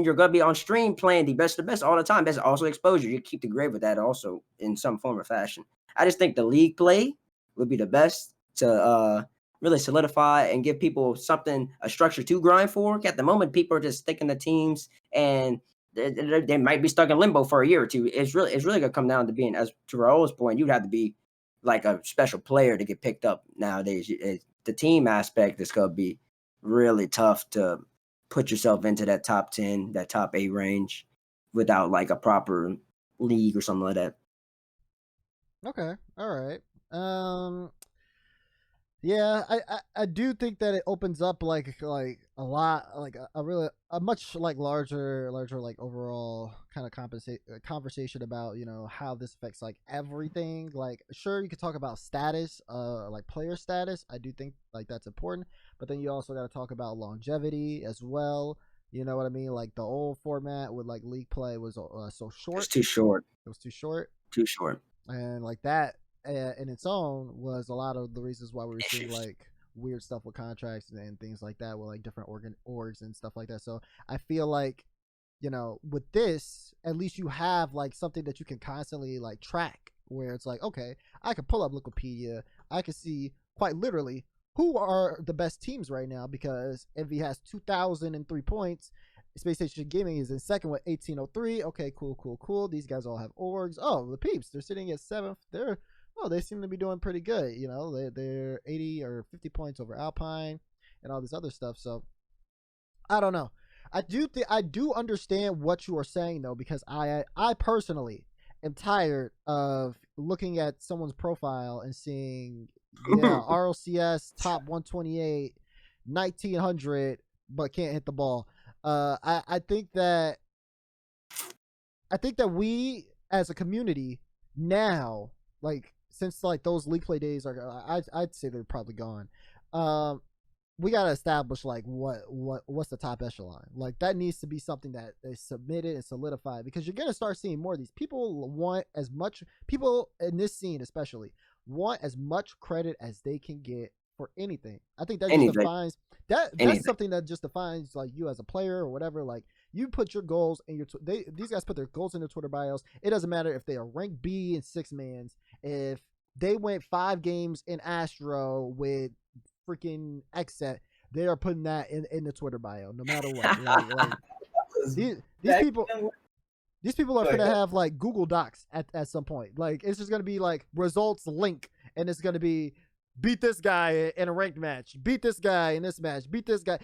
you're gonna be on stream playing the best of the best all the time. That's also exposure. You keep the grade with that also in some form or fashion. I just think the league play would be the best to really solidify and give people a structure to grind for. At the moment, people are just sticking to teams, and they might be stuck in limbo for a year or two. It's really gonna come down to being, as to Raul's point, you'd have to be like a special player to get picked up nowadays. The team aspect is gonna be really tough to put yourself into that top 10, that top 8 range without like a proper league or something like that.
Okay. All right. Yeah, I do think that it opens up like a lot, like a much like larger like overall kind of conversation about how this affects like everything. Like, sure, you could talk about status, like player status. I do think like that's important, but then you also got to talk about longevity as well. You know what I mean? Like, the old format with like league play was so short.
It's too short.
It was too short.
Too short.
And like that in its own was a lot of the reasons why we were seeing like weird stuff with contracts and things like that with like different orgs and stuff like that. So I feel like, with this, at least you have like something that you can constantly like track, where it's like, okay, I can pull up Wikipedia, I can see quite literally who are the best teams right now, because Envy has 2,003 points. Space Station Gaming is in second with 1803. Okay, cool. These guys all have orgs. Oh, the peeps, they're sitting at seventh. They seem to be doing pretty good. They're 80 or 50 points over Alpine and all this other stuff. So I don't know. I do understand what you are saying though, because I personally am tired of looking at someone's profile and seeing RLCS top 128, 1900, but can't hit the ball. I think that we as a community now, like, since like those league play days are, I'd say they're probably gone. We gotta establish like what's the top echelon. Like, that needs to be something that is submitted and solidified, because you're gonna start seeing more of these people people in this scene especially want as much credit as they can get for anything. I think that just defines that's something that just defines like you as a player or whatever. Like, you put your goals in these guys put their goals in their Twitter bios. It doesn't matter if they are ranked B in 6-mans. If they went 5 games in Astro with freaking Xset, they are putting that in the Twitter bio, no matter what. These people. These people are
Go
gonna
ahead.
have like Google Docs at some point. Like it's just gonna be like results link, and it's gonna be beat this guy in a ranked match, beat this guy in this match, beat this guy.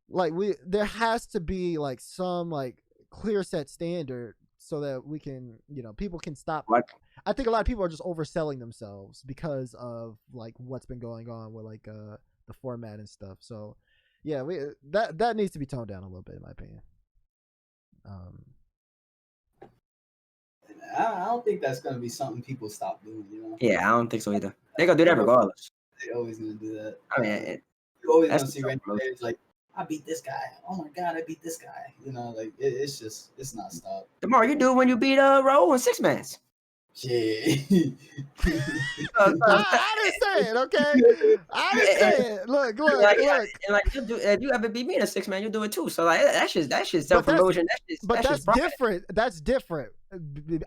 Like there has to be like some like clear set standard so that we can, people can stop.
Like,
I think a lot of people are just overselling themselves because of like what's been going on with like the format and stuff. So yeah, that needs to be toned down a little bit in my opinion.
I don't think that's gonna be something people stop doing.
yeah, I don't think so either. They're gonna do that regardless.
They're always gonna do that.
I mean,
You're always
that's
gonna see ranked players like, I beat this guy. Oh my god, I beat this guy. Like it's not stopped.
tomorrow you do it when you beat Raul in 6-mans.
Shit.
I didn't say it, okay? I didn't say it. Look.
And like you do, if you ever beat me in a 6-man, you do it too. So like that's just self promotion.
That's different. That's different.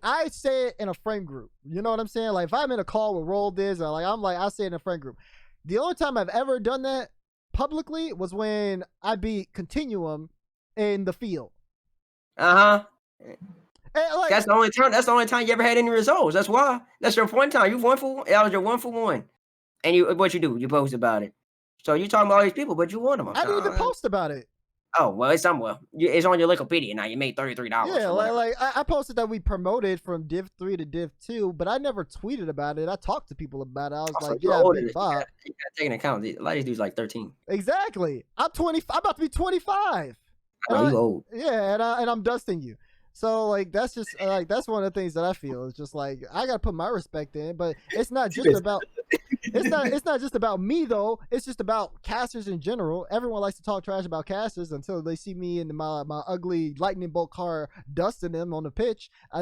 I say it in a friend group. You know what I'm saying? Like if I'm in a call with Roll Diz, or I say it in a friend group. The only time I've ever done that publicly was when I beat Continuum in the field.
Like, that's the only time. That's the only time you ever had any results. That's why. That's your one time. You won for. That was your 1-for-1. And what you do? You post about it. So you talking about all these people, but you won them.
I didn't even post about it.
Oh well, it's somewhere. It's on your Wikipedia now. You made $33.
Yeah, like I posted that we promoted from Div 3 to Div 2, but I never tweeted about it. I talked to people about it. I was like, yeah, Big Bob.
You gotta take an account. A lot of these dudes like 13.
Exactly. I'm 20. I'm about to be 25.
Oh, you old.
Yeah, and I'm dusting you. So like that's just like that's one of the things that I feel. It's just like I gotta put my respect in, but it's not just about it's not just about me though. It's just about casters in general. Everyone likes to talk trash about casters until they see me in my ugly lightning bolt car dusting them on the pitch. I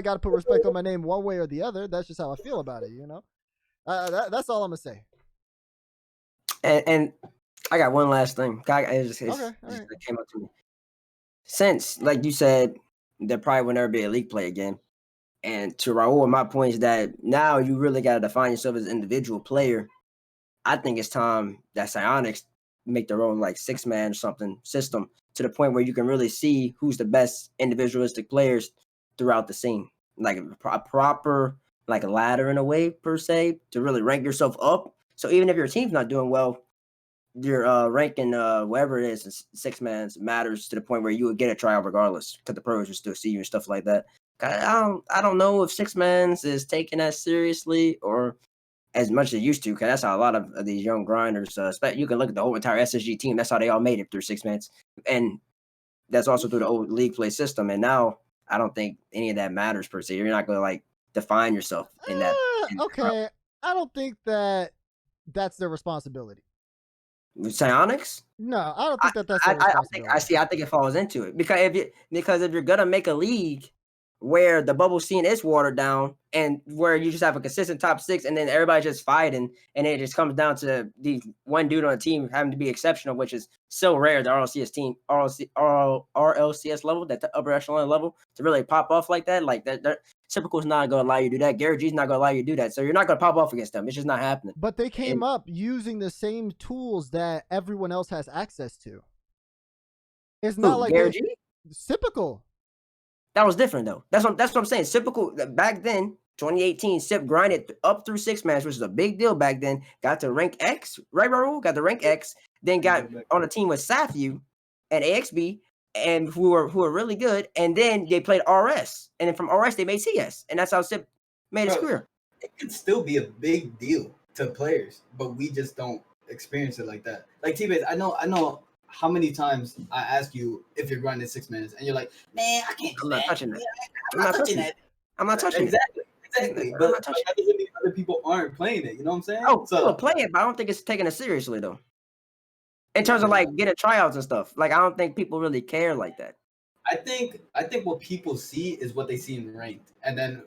gotta put respect on my name one way or the other. That's just how I feel about it. That's all I'm gonna say.
And I got one last thing. It came up to me. Since, like you said, there probably will never be a league play again. And to Raul, my point is that now you really got to define yourself as an individual player. I think it's time that Psyonix make their own like 6-man or something system to the point where you can really see who's the best individualistic players throughout the scene. Like a proper like a ladder in a way per se to really rank yourself up. So even if your team's not doing well, your ranking, whatever it is, 6-mans matters to the point where you would get a tryout regardless, because the pros will still see you and stuff like that. I don't know if 6-mans is taken as seriously or as much as it used to, because that's how a lot of these young grinders. You can look at the whole entire SSG team. That's how they all made it through 6-mans, and that's also through the old league play system. And now I don't think any of that matters per se. You're not going to like define yourself in that.
Okay, I don't think that's their responsibility.
Psyonix?
No, I don't think that's their responsibility.
I think it falls into it because if you're gonna make a league where the bubble scene is watered down and where you just have a consistent top 6 and then everybody's just fighting and it just comes down to the one dude on the team having to be exceptional, which is so rare, the RLCS level, that the upper echelon level, to really pop off like that. Like that Typical's not going to allow you to do that. Garrett G's not going to allow you to do that. So you're not going to pop off against them. It's just not happening.
But they came up using the same tools that everyone else has access to. It's not like
Garrett G?
Typical.
That was different though. That's what I'm saying. Typical back then, 2018, Sip grinded up through 6-mans, which was a big deal back then. Got to rank X, right, Raul? Got to rank X. Then got on a team with Safu and AXB, and who were really good. And then they played RS, and then from RS they made CS, and that's how Sip made his career.
It could still be a big deal to players, but we just don't experience it like that. Like T-Base, I know. How many times I ask you if you're grinding 6-mans and you're like, man, I can't do
I'm
that.
not touching that.
I'm not touching that.
I'm not touching
Exactly. But that doesn't mean other people aren't playing it. You know what I'm saying?
Oh, so play it, but I don't think it's taking it seriously though. In terms of like getting tryouts and stuff, like I don't think people really care like that.
I think what people see is what they see in ranked, and then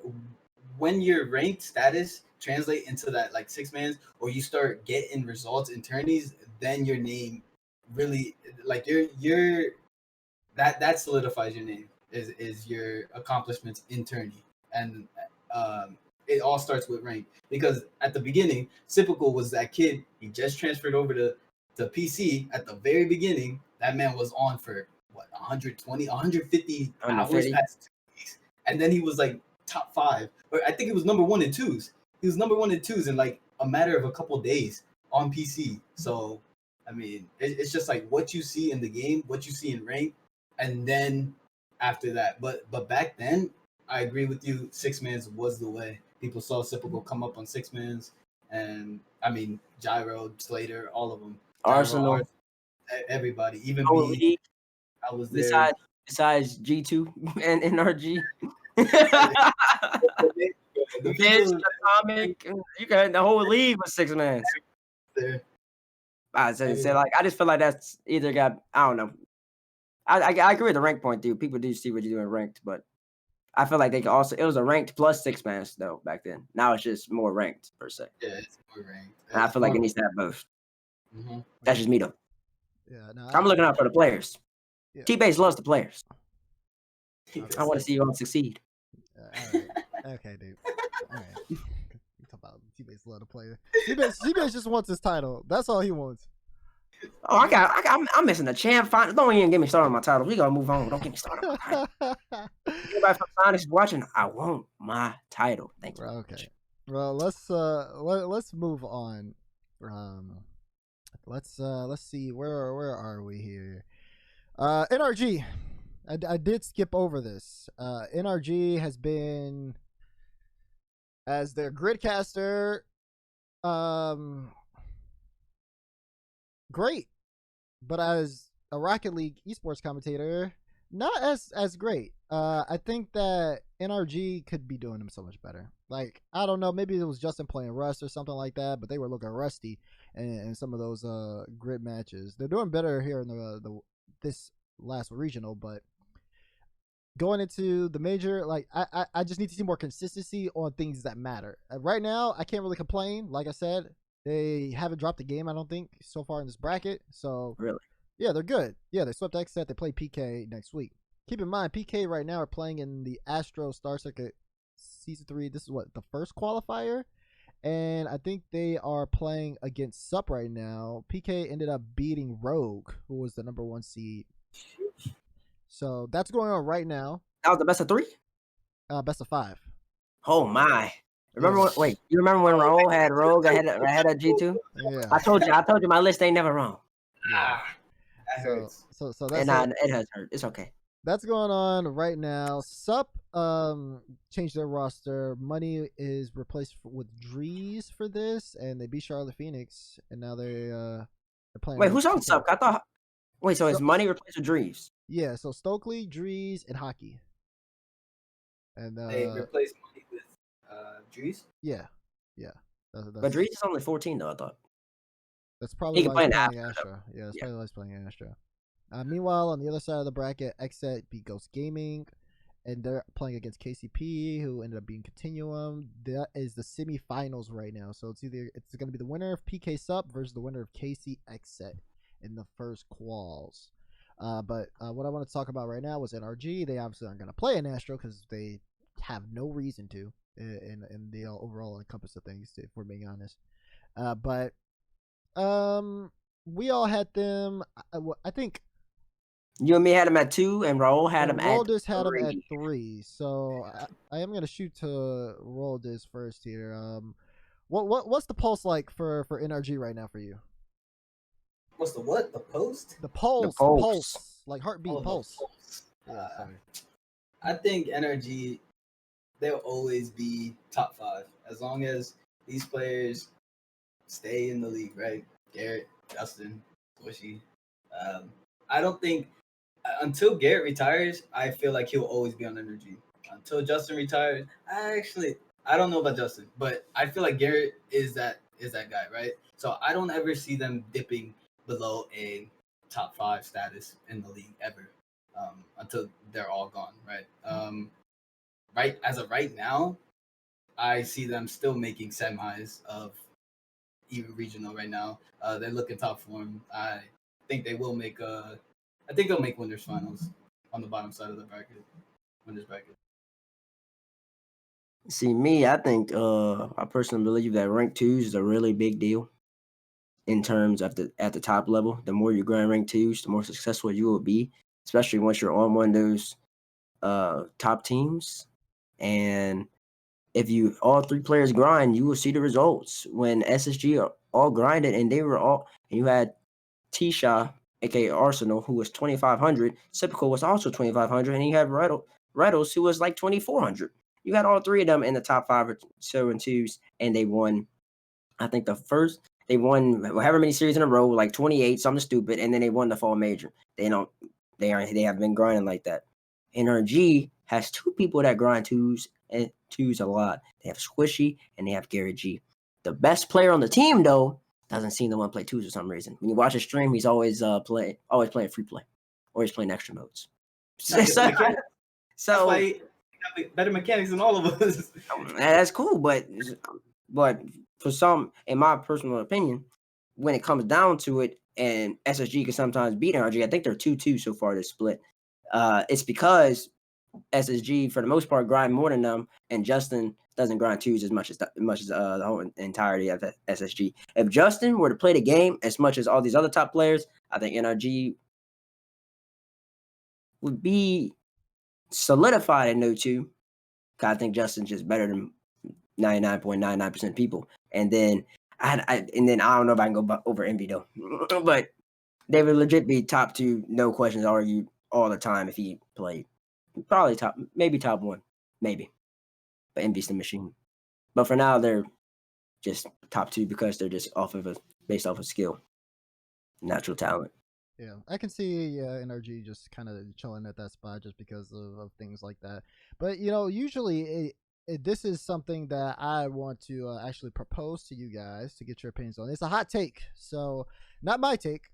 when your ranked status translate into that like 6-mans, or you start getting results in tourneys, then your name really like your that solidifies your name is your accomplishments in tourney, and it all starts with rank, because at the beginning Typical was that kid, he just transferred over to PC at the very beginning. That man was on for what 120 150 hours past 2 weeks. and then he was like top 5, or I think he was number 1 and 2s. He was number 1 and 2s in like a matter of a couple of days on PC. So I mean, it's just like what you see in the game, what you see in rank, and then after that. But back then, I agree with you. 6-mans was the way. People saw Typical come up on 6-mans, and I mean Gyro, Slater, all of them. Gyro,
Arsenal,
everybody, even
whole
me.
league.
I was there.
Besides G2 and NRG.
The
Pitch,
people
Atomic, you got the whole league with 6-mans.
there.
I just feel like that's either got, I don't know. I agree with the rank point, dude. People do see what you're doing ranked, but I feel like they could also, it was a ranked plus 6-mans though back then. Now it's just more ranked per se.
Yeah, it's more ranked.
And I feel like it needs to have both.
Mm-hmm.
That's just me though.
Yeah, no,
I'm looking out for the players.
Yeah.
T-Base loves the players.
Okay.
I want to see you all succeed.
All right. Okay, dude. All right. You talk about T-Base love to play. T-Base just wants his title. That's all he wants.
Oh, I'm missing the champ final. Don't even get me started on my title. We gotta move on. Don't get me started on my title. Everybody from Sonics is watching. I want my title. Thank you.
Okay. Well, let's move on. Let's see where are we here? NRG. I did skip over this. NRG has been as their gridcaster. Great, but as a Rocket League esports commentator, not as great. I think that NRG could be doing them so much better. Like, I don't know, maybe it was Justin playing Rust or something like that, but they were looking rusty in some of those grid matches. They're doing better here in the this last regional, but going into the major, like I just need to see more consistency on things that matter. Right now, I can't really complain. Like I said, they haven't dropped a game, I don't think, so far in this bracket. So
Really?
yeah, they're good. Yeah, they swept XSET. They play PK next week. Keep in mind, PK right now are playing in the Astro Star Circuit Season 3. This is what, the first qualifier? And I think they are playing against SUP right now. PK ended up beating Rogue, who was the number 1 seed. So that's going on right now.
That was the best of 3?
Best of 5.
Oh my. Remember you remember when Raul had Rogue ahead of G2?
Yeah.
I told you my list ain't never wrong.
That hurts.
So that's
It has hurt. It's okay.
That's going on right now. SUP changed their roster. Money is replaced with Drees for this, and they beat Charlotte Phoenix, and now they're playing.
Wait, who's on SUP? I thought. Wait, so is Money replaced with Drees?
Yeah, so Stokely, Drees, and Hockey. And
they replaced Money with Drees.
Yeah.
But Drees is only 14 though. I thought.
That's probably
he can
why
play
he's playing Astra. Yeah, that's probably why he's playing Astra. Meanwhile, on the other side of the bracket, XSET beat Ghost Gaming, and they're playing against KCP, who ended up being Continuum. That is the semifinals right now. So it's going to be the winner of PK SUP versus the winner of KC XSET in the first quals. But what I want to talk about right now was NRG. They obviously aren't going to play in Astro because they have no reason to in the overall encompass of things, if we're being honest. But we all had them. I think.
You and me had him at 2, and Raul had him at 3.
Had him at 3. So I am gonna shoot to roll this first here. What's the pulse like for NRG right now for you?
What's the what? The post?
The pulse.
The pulse.
Like heartbeat pulse.
I think NRG, they'll always be top 5 as long as these players stay in the league, right? Garrett, Justin, Squishy. I don't think until Garrett retires, I feel like he'll always be on NRG. Until Justin retires, I don't know about Justin, but I feel like Garrett is that guy, right? So I don't ever see them dipping below a top 5 status in the league ever, until they're all gone, right? Right as of right now, I see them still making semis of even regional right now. They're looking top form. I think they will make I think they'll make winners finals on the bottom side of the bracket. Winners bracket.
See, me, I think I personally believe that rank 2s is a really big deal in terms of at the top level. The more you grind rank 2s, the more successful you will be, especially once you're on one of those top teams. And if you all three players grind, you will see the results. When SSG all grinded and they were all, and you had Tisha, aka Arsenal, who was 2,500. Typical was also 2,500, and you had Reddles, who was like 2,400. You had all three of them in the top 5 or 2 and 2s, and they won. I think they won however many series in a row, like 28, something stupid, and then they won the fall major. They have been grinding like that. NRG has 2 people that grind twos a lot. They have Squishy and they have Gary G. The best player on the team though doesn't seem to want to play twos for some reason. When you watch his stream, he's always playing free play, or he's playing extra modes.
That's why he got better mechanics than all of us.
That's cool, but for some, in my personal opinion, when it comes down to it, and SSG can sometimes beat NRG, I think they're 2-2 so far this split. It's because SSG for the most part grind more than them, and Justin doesn't grind twos as much as the whole entirety of SSG. If Justin were to play the game as much as all these other top players, I think NRG would be solidified at no 2. I think Justin's just better than 99.99% people. And then I don't know if I can go over Envy though, but they would legit be top 2, no questions argued all the time if he played. Probably maybe top 1, maybe. But Envy's the machine. But for now, they're just top 2 because they're just based off of skill, natural talent.
Yeah, I can see NRG just kind of chilling at that spot just because of things like that. But usually this is something that I want to actually propose to you guys to get your opinions on. It's a hot take, so not my take.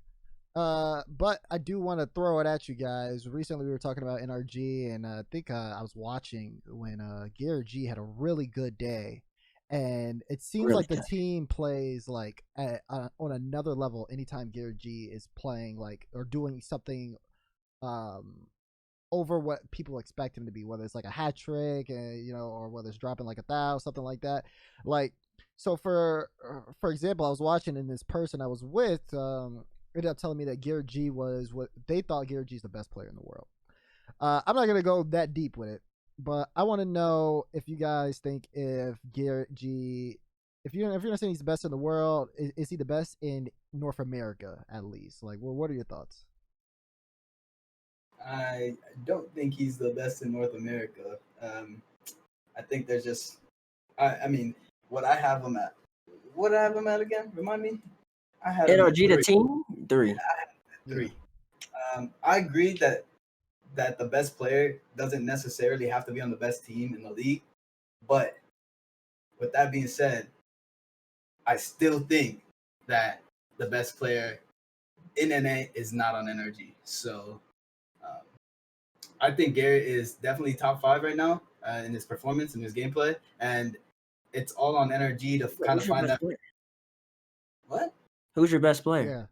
But I do want to throw it at you guys. Recently, we were talking about NRG, and I think I was watching when Gary G had a really good day, and it seems
Really
like the
good.
team plays like on another level anytime Gary G is playing like or doing something over what people expect him to be, whether it's like a hat trick, or whether it's dropping like a thou, something like that. Like, so for example, I was watching, and this person I was with ended up telling me that Gary G was what they thought Gary G is the best player in the world. I'm not gonna go that deep with it, but I want to know if you guys think if Gary G, if you're not saying he's the best in the world, is he the best in North America at least? Like, well, what are your thoughts?
I don't think he's the best in North America. I think there's just, I mean, what I have him at. What did I have him at again? Remind me. I had him at
NRG the
3.
team 3.
Yeah, 3. I agree that the best player doesn't necessarily have to be on the best team in the league, but with that being said, I still think that the best player in NA is not on NRG. So I think Garrett is definitely top 5 right now in his performance and his gameplay, and it's all on NRG to kind of find that. What?
Who's your best player?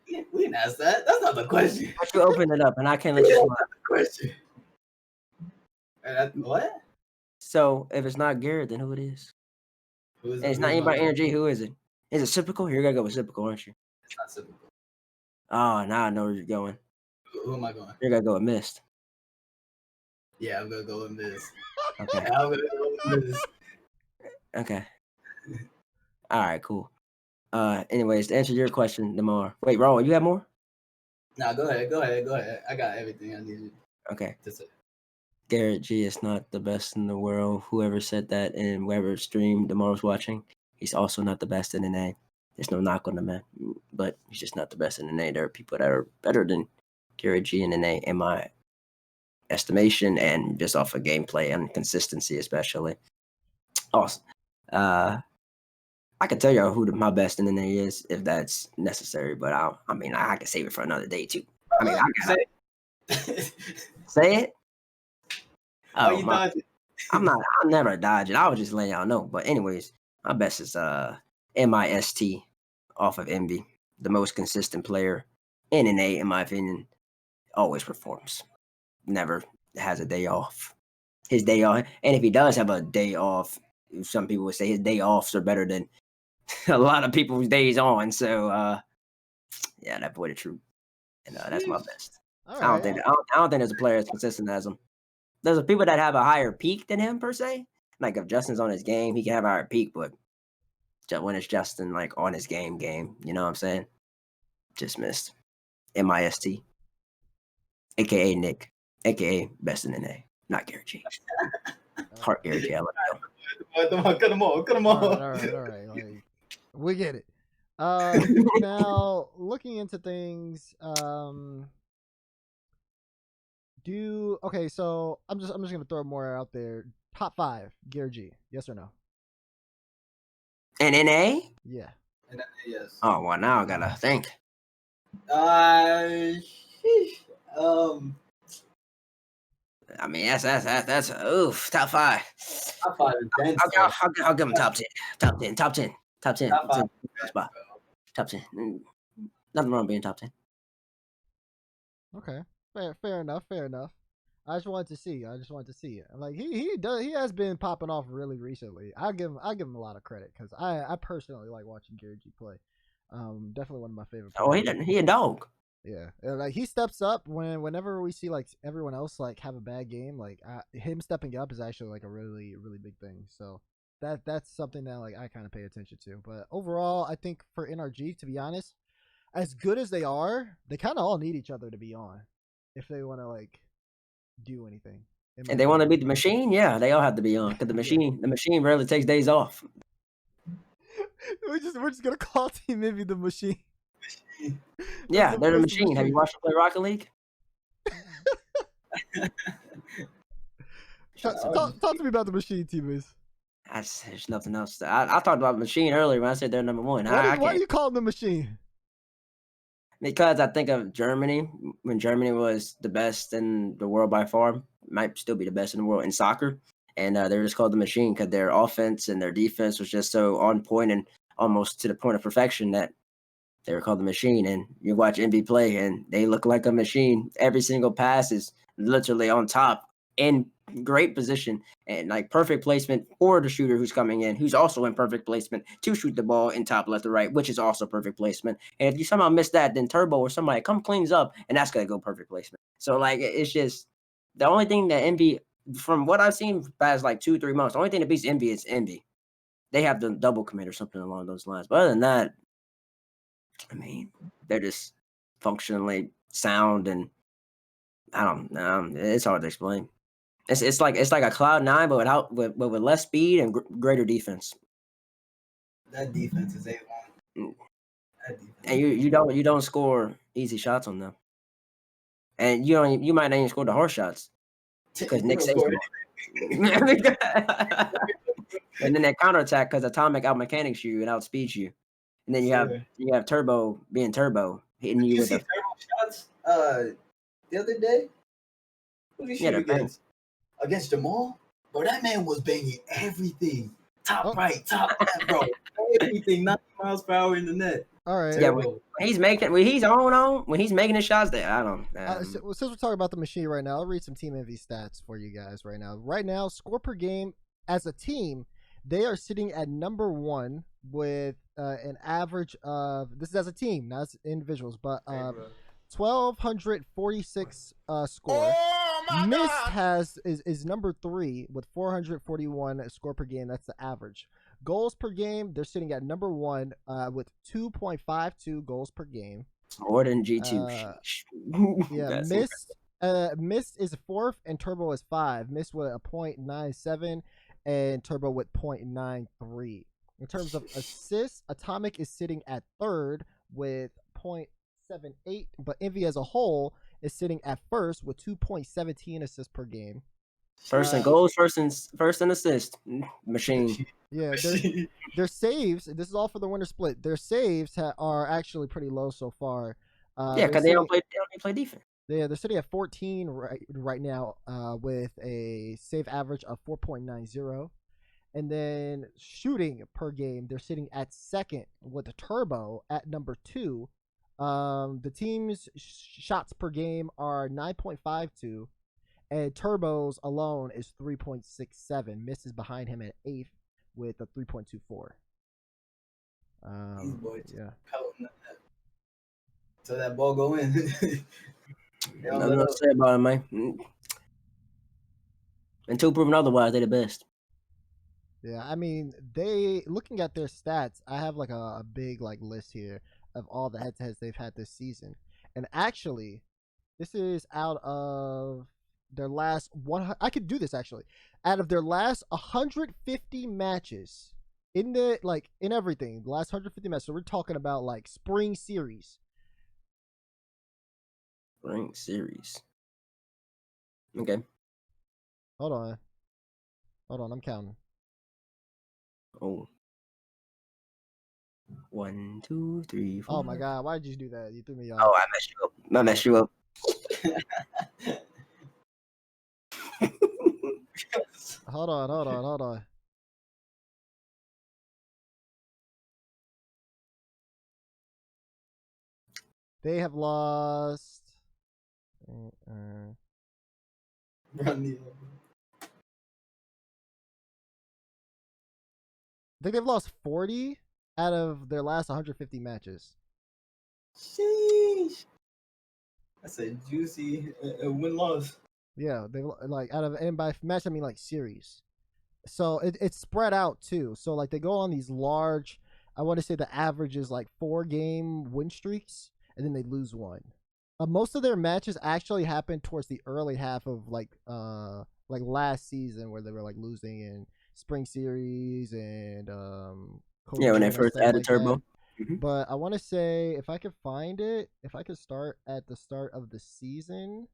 Yeah.
We didn't ask that. That's not the question.
But you open it up, and I can't let you
That's
slide.
not the question. What?
So if it's not Garrett, then who it is?
Who is
And it's not anybody NRG. Who is it? Is it Cypical? You're gonna go with Cypical, aren't you?
It's not simple.
Oh, now I know where you're going.
Who am I going?
You're gonna go with Mist.
Yeah, I'm gonna go with Miz.
Okay.
I'm gonna go with Miz.
Okay. All right. Cool. Anyways, to answer your question, Damar. Wait, Raul, you have more?
Nah, go ahead. I got everything I needed
Okay.
to say.
Garrett G is not the best in the world. Whoever said that in whatever stream Damar was watching, he's also not the best in NA. There's no knock on the man, but he's just not the best in NA. There are people that are better than Garrett G in NA, in my estimation, and just off of gameplay and consistency, especially. Awesome. I can tell you who my best in NA is if that's necessary, but I can save it for another day too. I mean, I can say it.
Why you dodging?
I'll never dodge it. I was just letting y'all know. But anyways, my best is MIST off of Envy, the most consistent player in NA, in my opinion. Always performs. Never has a day off. His day off, and if he does have a day off, some people would say his day offs are better than a lot of people's days on. So yeah, that boy the truth. And that's my best.
All
I
right.
don't think there's a player as consistent as him. there's people that have a higher peak than him per se. Like if Justin's on his game, he can have a higher peak, but when it's Justin like on his game, you know what I'm saying? Just missed. MIST, aka Nick, aka Best in the A, not Gary G. Heart Gary G. I love you.
Come on, cut him on.
All right. Like, we get it. Now looking into things, okay, so I'm just gonna throw more out there. Top 5, Gary G. Yes or no?
And NA?
Yeah.
Yes.
Oh well, now I gotta think. I mean, that's oof. Top 5.
Top 5 is dense.
I'll give him top 10. Top 10.
Top 5.
Spot. Top 10. Nothing wrong being top 10.
Okay. Fair enough. I just wanted to see it. Like he has been popping off really recently. I give him a lot of credit because I personally like watching Gary G play. Definitely one of my favorite players.
Oh, he a dog.
Yeah, like he steps up whenever we see like everyone else like have a bad game. Like him stepping up is actually like a really big thing. So that's something that like I kind of pay attention to. But overall, I think for NRG, to be honest, as good as they are, they kind of all need each other to be on if they want to like do anything.
And they want to beat the machine. Yeah, they all have to be on because the machine rarely takes days off.
we're just gonna call Team Envy the machine.
Yeah, they're the machine. Have you watched them play Rocket League?
Talk to me about the machine, teammates.
There's nothing else. I talked about machine earlier when I said they're number 1.
Why do you call them the machine?
Because I think of Germany when Germany was the best in the world by far, might still be the best in the world in soccer, and they're just called the machine because their offense and their defense was just so on point and almost to the point of perfection that they were called the machine. And you watch Envy play, and they look like a machine. Every single pass is literally on top in great position and like perfect placement for the shooter who's coming in, who's also in perfect placement to shoot the ball in top left or right, which is also perfect placement. And if you somehow miss that, then Turbo or somebody cleans up, and that's gonna go perfect placement. So like it's just the only thing that Envy, from what I've seen past like 2-3 months, the only thing that beats Envy is Envy. They have the double commit or something along those lines. But other than that, I mean, they're just functionally sound, and I don't know. It's hard to explain. It's like a Cloud9, but with less speed and greater defense.
That defense is A1.
And you don't score easy shots on them, and you might not even score the hard shots because Nick saves them. And then that counterattack because Atomic out mechanics you and outspeeds you, and then you have Turbo being Turbo hitting you with
Turbo shots the other day. Who did he shoot against? Against Jamal? Bro, that man was banging everything. Top right, top left, bro. Everything, 90 miles per hour in the net.
All right.
Yeah, when he's making the shots there, I don't.
Since we're talking about the machine right now, I'll read some Team Envy stats for you guys right now. Right now, score per game as a team, they are sitting at number 1 with an average of, this is as a team, not as individuals, but 1,246 score.
Oh
Mist is number 3 with 441 score per game. That's the average. Goals per game, they're sitting at number 1 with 2.52 goals per game.
More than G2.
Yeah, Mist is 4th and Turbo is 5. Mist with a 0.97 and Turbo with 0.93. In terms of assists, Atomic is sitting at 3rd with 0.78, but Envy as a whole is sitting at 1st with 2.17 assists per game.
First in goals, first in assist. Machine.
Yeah, their saves, this is all for the winner split. Their saves are actually pretty low so far.
Because they don't play defense.
Yeah, they're sitting at 14 right now with a save average of 4.90. And then shooting per game, they're sitting at 2nd with a Turbo at number 2. The team's shots per game are 9.52, and Turbo's alone is 3.67. Mist is behind him at 8th with a 3.24.
These boys,
yeah.
So that ball go in.
Nothing else to say about it, man. Until proven otherwise, they're the best.
Yeah, I mean, they looking at their stats, I have like a big like list here of all the head-to-heads they've had this season. And actually, this is out of their last one. I could do this actually. Out of their last 150 matches in the in everything, the last 150 matches. So we're talking about like spring series.
Spring series. Okay.
Hold on. I'm counting.
Oh. 1, 2, 3, 4.
Oh my god, why did you do that? You threw me off.
Oh, I messed you up. I messed you up.
Hold on. They have lost. I think they've lost 40 out of their last 150 matches.
Sheesh. That's a juicy win-loss.
Yeah, they like out of, and by match I mean like series. So it's spread out too. So like they go on these large, I want to say the average is like 4-game win streaks, and then they lose one. Most of their matches actually happened towards the early half of like last season, where they were like losing in spring series and
Yeah, when they
and
first
stuff
added
like
Turbo.
that. But I want to say, if I could find it, if I could start at the start of the season,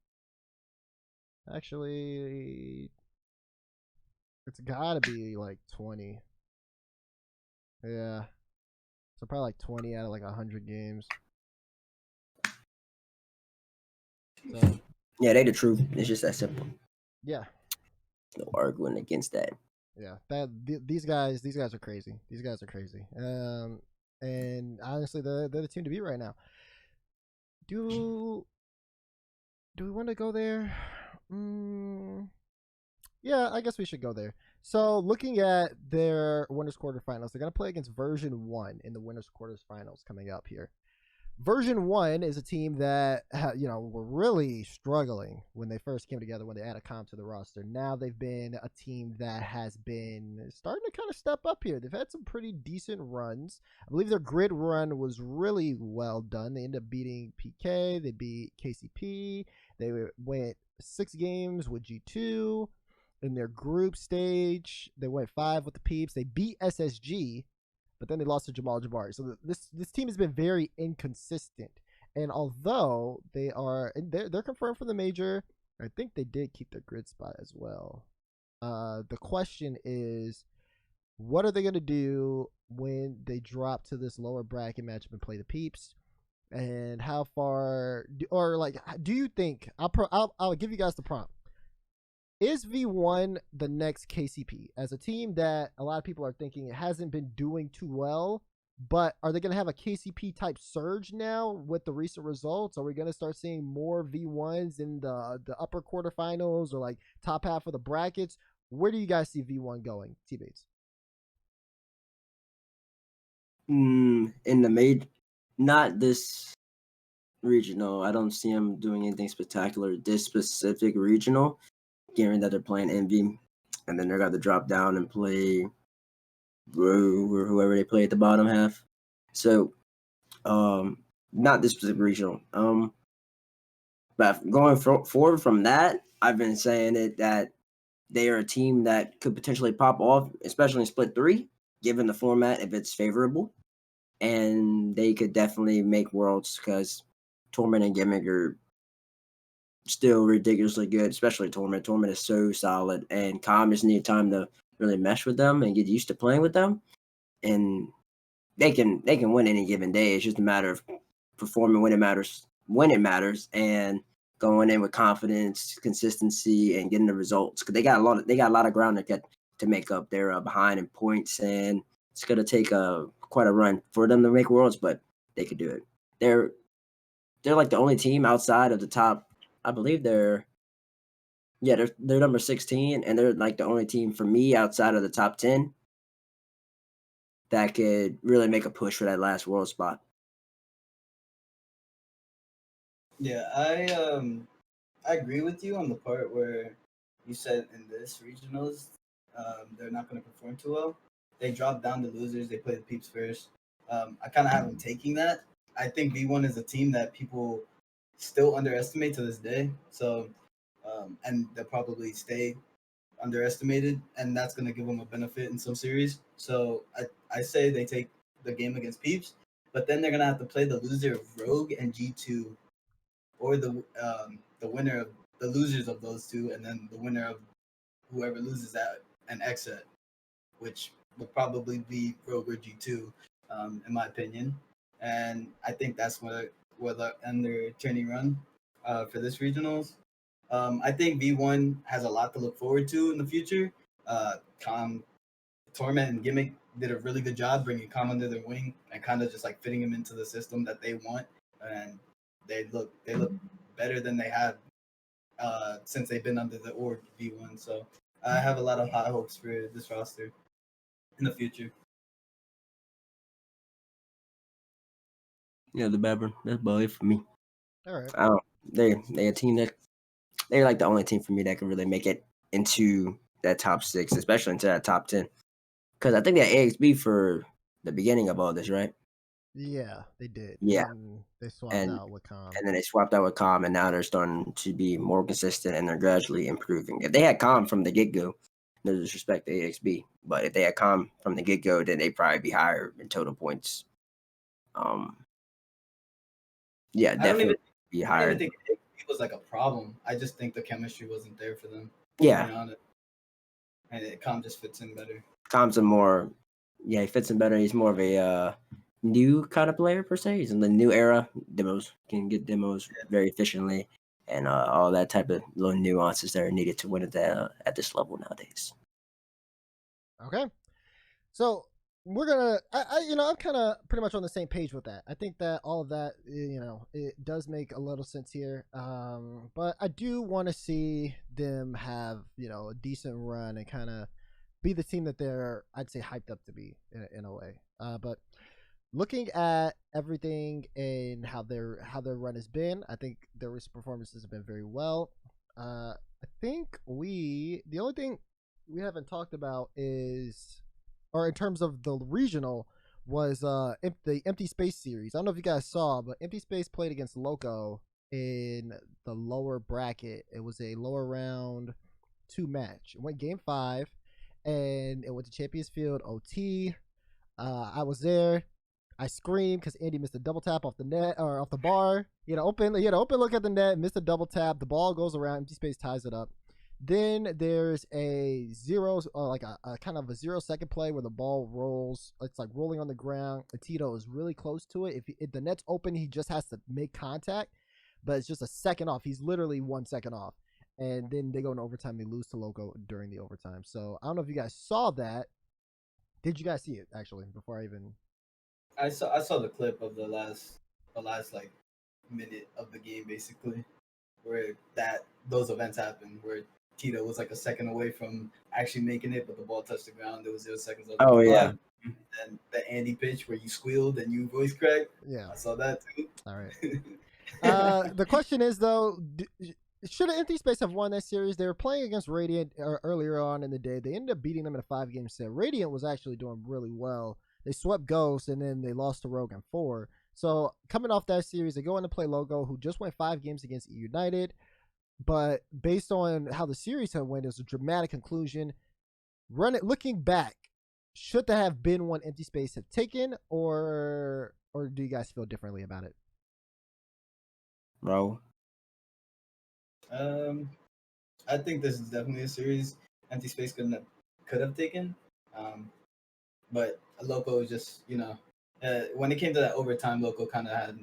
actually, it's gotta be like 20. Yeah. So probably like 20 out of like 100 games. So
Yeah, they the truth. It's just that simple.
yeah.
No arguing against that.
Yeah. These guys are crazy. These guys are crazy. And honestly, they're the team to beat right now. Do we want to go there? Yeah, I guess we should go there. So, looking at their winners quarterfinals, they're gonna play against Version 1 in the winners quarterfinals coming up here. Version 1 is a team that were really struggling when they first came together, when they added comp to the roster. Now they've been a team that has been starting to kind of step up here. They've had some pretty decent runs. I believe their grid run was really well done. They ended up beating PK. They beat KCP. They went 6 games with G2 in their group stage. They went 5 with the Peeps. They beat SSG, but then they lost to Jamal Jabari. So this team has been very inconsistent. And although they're confirmed for the major, I think they did keep their grid spot as well. The question is, what are they going to do when they drop to this lower bracket matchup and play the Peeps? And how far do you think? I'll give you guys the prompt. Is V1 the next KCP as a team that a lot of people are thinking it hasn't been doing too well, but are they going to have a KCP type surge now with the recent results? Are we going to start seeing more V1s in the upper quarterfinals or like top half of the brackets? Where do you guys see V1 going, T-Bates?
In the mid, not this regional. I don't see them doing anything spectacular this specific regional, given that they're playing Envy, and then they're going to drop down and play Rogue or whoever they play at the bottom half. So, not this specific regional. But going forward from that, I've been saying it that they are a team that could potentially pop off, especially in split 3, given the format if it's favorable. And they could definitely make worlds because Torment and Gimmick are still ridiculously good, especially Torment. Torment is so solid, and Calm just need time to really mesh with them and get used to playing with them. And they can win any given day. It's just a matter of performing when it matters, and going in with confidence, consistency, and getting the results. Because they got a lot of ground to get to make up. They're behind in points, and it's gonna take quite a run for them to make worlds, but they could do it. They're like the only team outside of the top. I believe they're number 16, and they're like the only team for me outside of the top 10 that could really make a push for that last world spot.
Yeah, I agree with you on the part where you said in this regionals, they're not going to perform too well. They dropped down the losers. They play the peeps first. I kind of have them taking that. I think V1 is a team that people still underestimate to this day. So, and they'll probably stay underestimated, and that's going to give them a benefit in some series. So I say they take the game against Peeps, but then they're going to have to play the loser of Rogue and G2, or the winner of the losers of those two, and then the winner of whoever loses that and exit, which would probably be Rogue or G2, in my opinion. And I think that's what the end their training run for this regionals. I think V1 has a lot to look forward to in the future. Torment and Gimmick did a really good job bringing Com under their wing and kind of just like fitting him into the system that they want, and they look better than they have since they've been under the org V1. So I have a lot of high hopes for this roster in the future.
Yeah, the Bebron. That's about it for me.
All right.
I don't. They a team that they're like the only team for me that can really make it into that top 6, especially into that top 10. Because I think they're AXB for the beginning of all this, right?
Yeah, they did.
Yeah.
And they swapped
And
out with Com.
and then they swapped out with Com, and now they're starting to be more consistent, and they're gradually improving. If they had Com from the get-go, no disrespect to AXB, but if they had Com from the get-go, then they'd probably be higher in total points. Yeah, definitely be
I
higher.
don't even think it was like a problem. I just think the chemistry wasn't there for them.
Yeah.
To be honest. And Com just fits in better.
Com's he fits in better. He's more of a new kind of player per se. He's in the new era. Demos can get demos very efficiently, and all that type of little nuances that are needed to win at this level nowadays.
Okay. So we're gonna I'm kind of pretty much on the same page with that. I think that all of that, it does make a little sense here. But I do want to see them have, a decent run and kind of be the team that they're, I'd say, hyped up to be in a way. But looking at everything and how their run has been, I think their recent performances have been very well. I think the only thing we haven't talked about is, or in terms of the regional, was the Empty Space series. I don't know if you guys saw, but Empty Space played against Loco in the lower bracket. It was a lower round 2 match. It went game 5, and it went to Champions Field OT. I was there. I screamed because Andy missed a double tap off the net or off the bar. He had an open look at the net, missed a double tap. The ball goes around. Empty Space ties it up. Then there's a zero, or like a kind of a 0-second play where the ball rolls. It's like rolling on the ground. Tito is really close to it. If the net's open, he just has to make contact, but it's just a second off. He's literally 1 second off. And then they go in overtime. They lose to Loco during the overtime. So I don't know if you guys saw that. Did you guys see it actually before I even?
I saw the clip of the last like minute of the game basically, where those events happened, where Tito was like a second away from actually making it, but the ball touched the ground. There was 0 seconds left.
Oh yeah.
And the Andy pitch where you squealed and you voice cracked.
Yeah,
I saw that too.
All right. The question is though, should Empty Space have won that series? They were playing against Radiant earlier on in the day. They ended up beating them in a 5-game set. Radiant was actually doing really well. They swept Ghost, and then they lost to Rogue in 4. So coming off that series, they go in to play Logo, who just went 5 games against United. But based on how the series had went, it was a dramatic conclusion. Looking back, should that have been one Empty Space have taken, or do you guys feel differently about it?
Bro.
I think this is definitely a series Empty Space could have taken. But Loco just, when it came to that overtime, Loco kind of had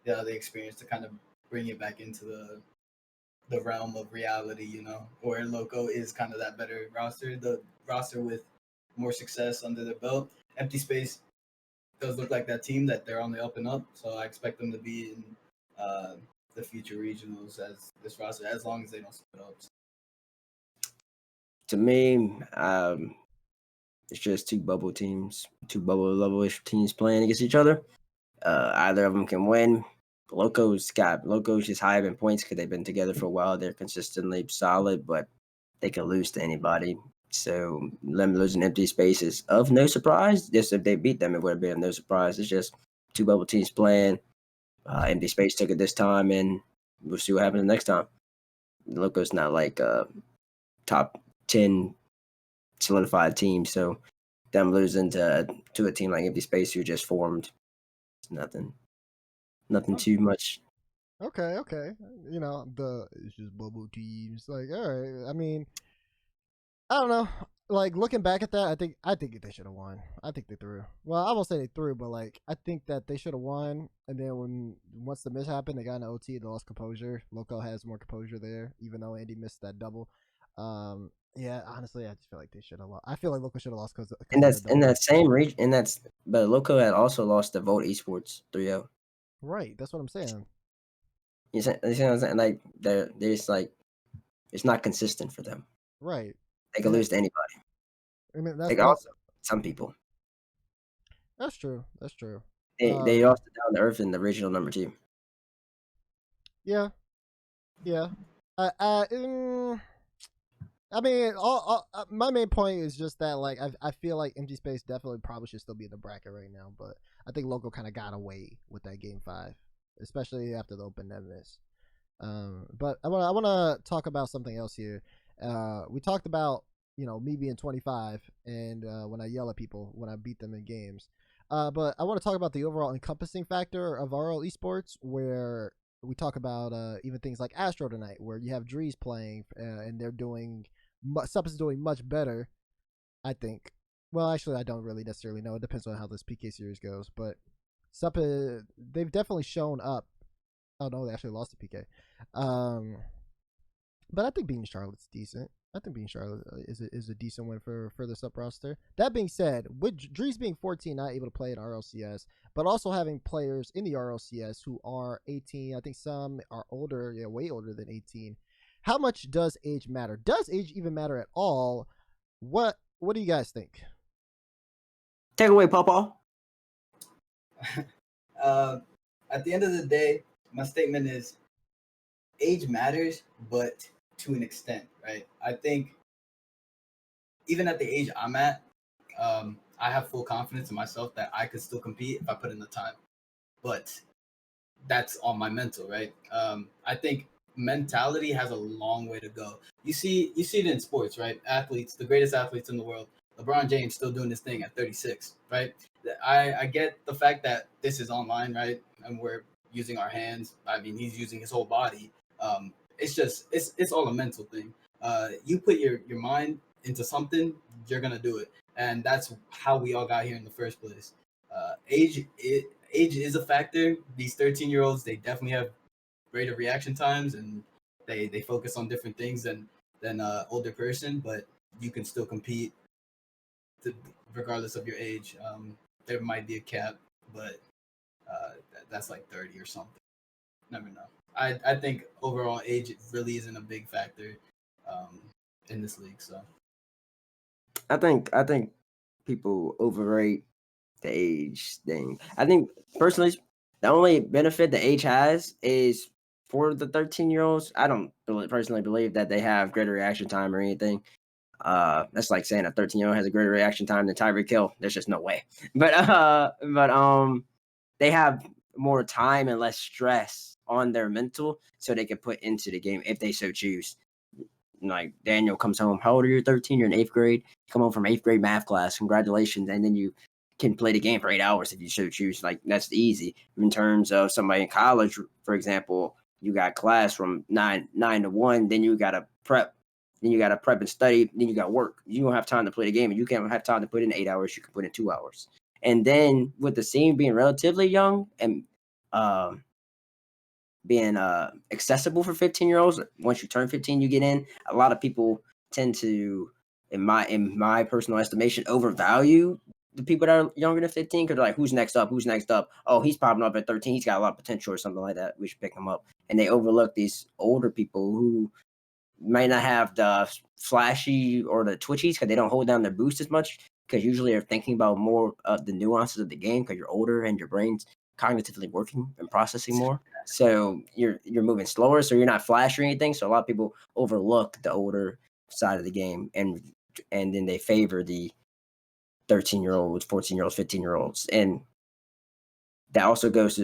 the experience to kind of bring it back into the realm of reality, where Loco is kind of that better roster, the roster with more success under their belt. Empty Space does look like that team that they're on the up and up, so I expect them to be in the future regionals as this roster, as long as they don't split up.
To me, it's just two bubble level-ish teams playing against each other. Either of them can win. Loco's just high up in points because they've been together for a while. They're consistently solid, but they could lose to anybody. So them losing empty space is of no surprise. Just if they beat them, it would have been no surprise. It's just two bubble teams playing. Empty space took it this time, and we'll see what happens next time. Loco's not like a top 10 solidified team, so them losing to a team like Empty Space who just formed, it's nothing too much.
Okay. You know, it's just bubble teams. Like, all right. I mean, I don't know. Like looking back at that, I think they should have won. I think they threw. Well, I won't say they threw, but like I think that they should have won. And then once the miss happened, they got an OT. They lost composure. Loco has more composure there, even though Andy missed that double. Yeah, honestly, I just feel like they should have lost. I feel like Loco should have lost because
And that's in that same region, but Loco had also lost to Volt Esports 3-0.
Right, that's what I'm saying.
You see what I'm saying? Like they're just like it's not consistent for them.
Right.
They can lose to anybody.
I mean,
They can also some people.
That's true. That's true.
They also down to earth in the regional number 2.
Yeah. I mean, my main point is just that like I feel like Empty Space definitely probably should still be in the bracket right now, but I think Loco kind of got away with that game 5, especially after the open net miss. But I want to talk about something else here. We talked about me being 25 and when I yell at people when I beat them in games. But I want to talk about the overall encompassing factor of RL esports, where we talk about even things like Astro tonight, where you have Drees playing and they're doing Sup is doing much better, I think. Well, actually, I don't really necessarily know. It depends on how this PK series goes, but Sup they've definitely shown up. Oh no, they actually lost to PK. But I think beating Charlotte's decent. I think beating Charlotte is a decent win for the Sup roster. That being said, with Drees being 14, not able to play in RLCS, but also having players in the RLCS who are 18, I think some are older, way older than 18. How much does age matter? Does age even matter at all? What do you guys think?
Take away, Pawpaw.
At the end of the day, my statement is age matters, but to an extent, right? I think even at the age I'm at, I have full confidence in myself that I could still compete if I put in the time. But that's on my mental, right? I think mentality has a long way to go. You see it in sports, right? Athletes, the greatest athletes in the world, LeBron James still doing this thing at 36, right? I get the fact that this is online, right? And we're using our hands. I mean, he's using his whole body. It's just it's all a mental thing. You put your mind into something, you're gonna do it, and that's how we all got here in the first place. Age is a factor. These 13-year-olds, they definitely have greater reaction times, and they focus on different things than older person. But you can still compete regardless of your age. There might be a cap, but that's like 30 or something. Never know. I think overall age really isn't a big factor in this league. So
I think people overrate the age thing. I think personally, the only benefit the age has is for the 13-year-olds. I don't personally believe that they have greater reaction time or anything. That's like saying a 13-year-old has a greater reaction time than Tyreek Hill. There's just no way. But they have more time and less stress on their mental, so they can put into the game if they so choose. Like Daniel comes home. How old are you? 13. You're in 8th grade. You come home from 8th grade math class. Congratulations. And then you can play the game for 8 hours if you so choose. Like that's easy. In terms of somebody in college, for example, you got class from 9 to 1. Then you got to prep. Then you got to prep and study. Then you got work. You don't have time to play the game, and you can't have time to put in 8 hours. You can put in 2 hours. And then with the scene being relatively young and being accessible for 15-year-olds, once you turn 15, you get in. A lot of people tend to, in my personal estimation, overvalue the people that are younger than 15 because they're like, who's next up? Oh, he's popping up at 13. He's got a lot of potential or something like that. We should pick him up. And they overlook these older people who might not have the flashy or the twitchies because they don't hold down their boost as much because usually they're thinking about more of the nuances of the game because you're older and your brain's cognitively working and processing more. So you're moving slower, so you're not flashy or anything. So a lot of people overlook the older side of the game, and then they favor the 13-year-olds, 14-year-olds, 15-year-olds, and that also goes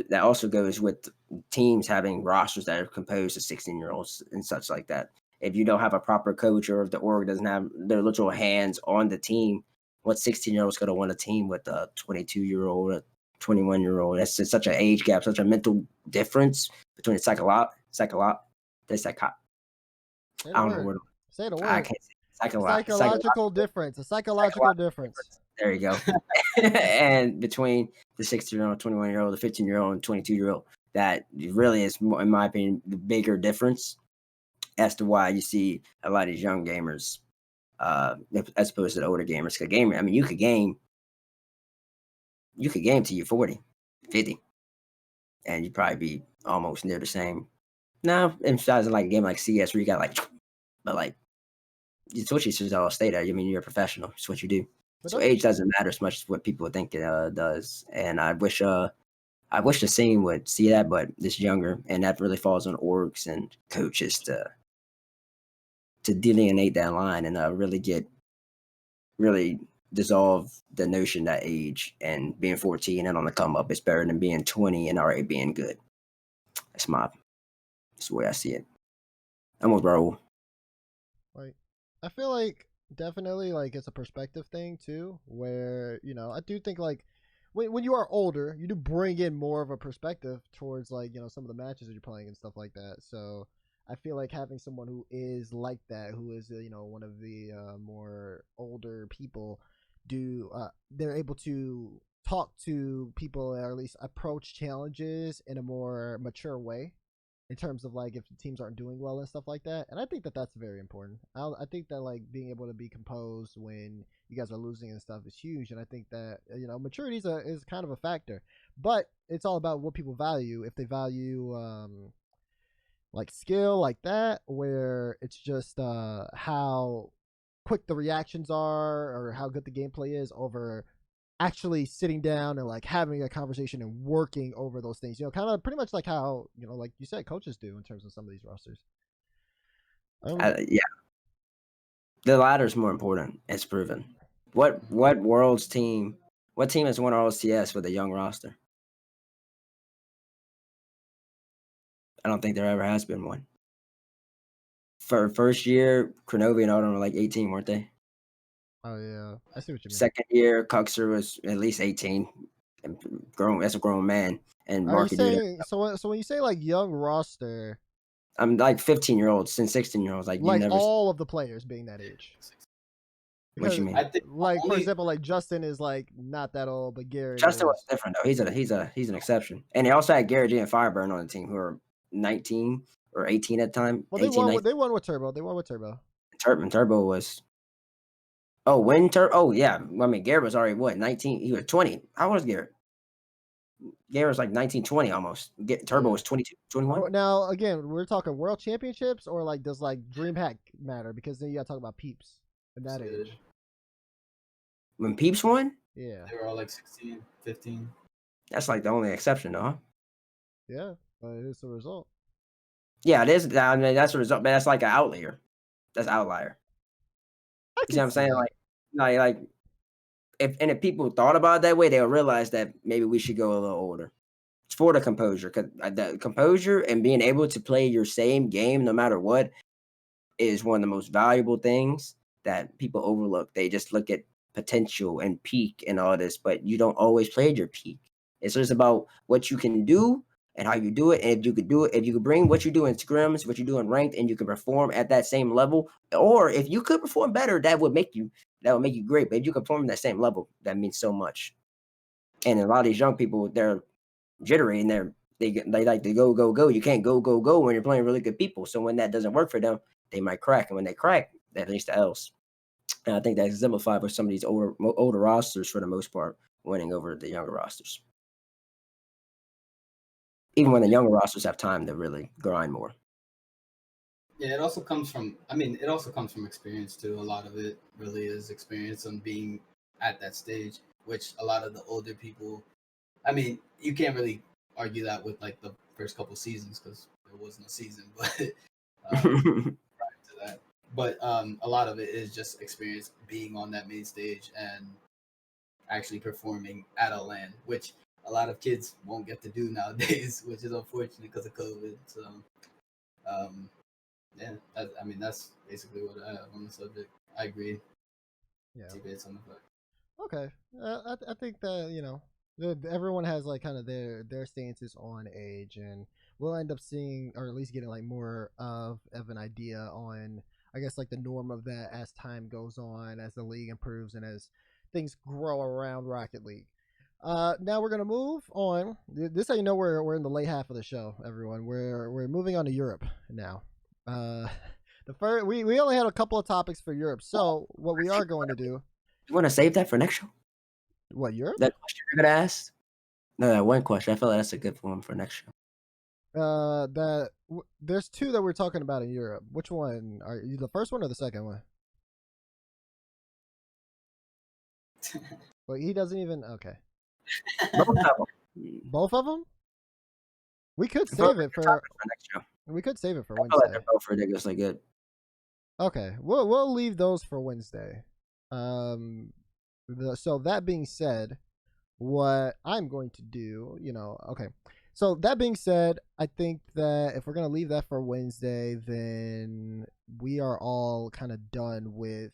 with teams having rosters that are composed of 16-year-olds and such like that. If you don't have a proper coach, or if the org doesn't have their literal hands on the team, what 16-year-old is going to win a team with a 22-year-old, a 21-year-old? That's just such an age gap, such a mental difference between
Say the
I don't know
word.
what
Say the
I
word.
can't say
Psychological difference. A psychological difference.
There you go. And between the 16-year-old, 21-year-old, the 15-year-old, and 22-year-old, that really is, in my opinion, the bigger difference as to why you see a lot of these young gamers, as opposed to the older gamers. Because I mean, you could game till you're 40, 50, and you'd probably be almost near the same. Now, emphasizing like a game like CS, where you got but like, it's what you should all stay there. I mean, you're a professional. It's what you do.
But
So age doesn't matter as much as what people think it does. And I wish the scene would see that, but it's younger, and that really falls on orgs and coaches to delineate that line and really dissolve the notion that age and being 14 and on the come up is better than being 20 and already being good. That's the way I see it. I'm with Raul.
Like, I feel like definitely like it's a perspective thing too, where I do think like when you are older, you do bring in more of a perspective towards like some of the matches that you're playing and stuff like that. So I feel like having someone who is like that, who is one of the more older people, they're able to talk to people, or at least approach challenges in a more mature way, in terms of like if the teams aren't doing well and stuff like that. And I think that that's very important. I think that like being able to be composed when you guys are losing and stuff is huge. And I think that maturity is kind of a factor, but it's all about what people value. If they value like skill like that, where it's just how quick the reactions are or how good the gameplay is, over actually sitting down and like having a conversation and working over those things, kind of pretty much like how like you said, coaches do in terms of some of these rosters.
Yeah, the latter is more important. It's proven. What team has won RLCS with a young roster? I don't think there ever has been one. For first year, Kronovi and Odin were like 18, weren't they?
Oh yeah, I see what you mean.
Second year, Cuxer was at least 18, and grown as a grown man. And
Are you
Marky Duda.
saying so when you say like young roster,
I'm like 15-year-olds and 16-year-olds. Like you never.
all of the players being that age?
What you mean?
I think
Like for example, like Justin is like not that old, but Garrett
Justin was
is.
different though. He's an exception. And they also had Garrett G and Fireburn on the team, who are 19 or 18 at the time.
Well, they
18,
won with Turbo. They won with Turbo.
Turbo was. Oh yeah. I mean, Garrett was already what, 19? He was 20. How old was Garrett? Garrett was like 19, 20 almost. Turbo was 22, 21.
Now again, we're talking world championships, or like does like DreamHack matter? Because then you got to talk about peeps in that age.
When Peeps won?
Yeah.
They were all like 16, 15.
That's like the only exception, though. Huh?
Yeah, but it's the result.
Yeah, it is. I mean, that's the result, but that's like an outlier. That's outlier. You see what I'm saying? Like, if people thought about it that way, they'll realize that maybe we should go a little older. It's for the composure, because the composure and being able to play your same game no matter what is one of the most valuable things that people overlook. They just look at potential and peak and all this, but you don't always play at your peak. It's just about what you can do and how you do it. And if you could bring what you do in scrims, what you do in ranked, and you can perform at that same level, or if you could perform better, that would make you great. But if you can perform at that same level, that means so much. And a lot of these young people, they're jittery and they like to go. You can't go when you're playing really good people. So when that doesn't work for them, they might crack. And when they crack, that leads to L's. And I think that's exemplified with some of these older rosters, for the most part, winning over the younger rosters. Even when the younger rosters have time to really grind more.
Yeah, it also comes from experience too. A lot of it really is experience on being at that stage, which a lot of the older people, I mean, you can't really argue that with like the first couple seasons because there wasn't a season, but prior to that. but a lot of it is just experience being on that main stage and actually performing at a land, which a lot of kids won't get to do nowadays, which is unfortunate because of COVID. So, yeah, I mean, that's basically what I have on the subject. I agree.
Yeah.
Debates on the fact.
Okay. I think that, you know, everyone has like kind of their stances on age, and we'll end up seeing, or at least getting like more of an idea on, I guess, like the norm of that as time goes on, as the league improves, and as things grow around Rocket League. Now we're gonna move on. This is how you know we're in the late half of the show, everyone. We're moving on to Europe now. Uh, the first we only had a couple of topics for Europe, so what we are going to do.
You want to save that for next show?
What, Europe?
That question you're gonna ask? No, that one question. I feel like that's a good one for next show.
There's two that we're talking about in Europe. Which one are you? The first one or the second one? Well, he doesn't even. Okay,
Both of them.
both of them. We could
I feel
save
like
it
they're
for.
topics next show.
We could save it for
I feel like
Wednesday.
they're both ridiculously good.
Okay, we'll leave those for Wednesday. So that being said, what I'm going to do, you know, okay. So that being said, I think that if we're gonna leave that for Wednesday, then we are all kind of done with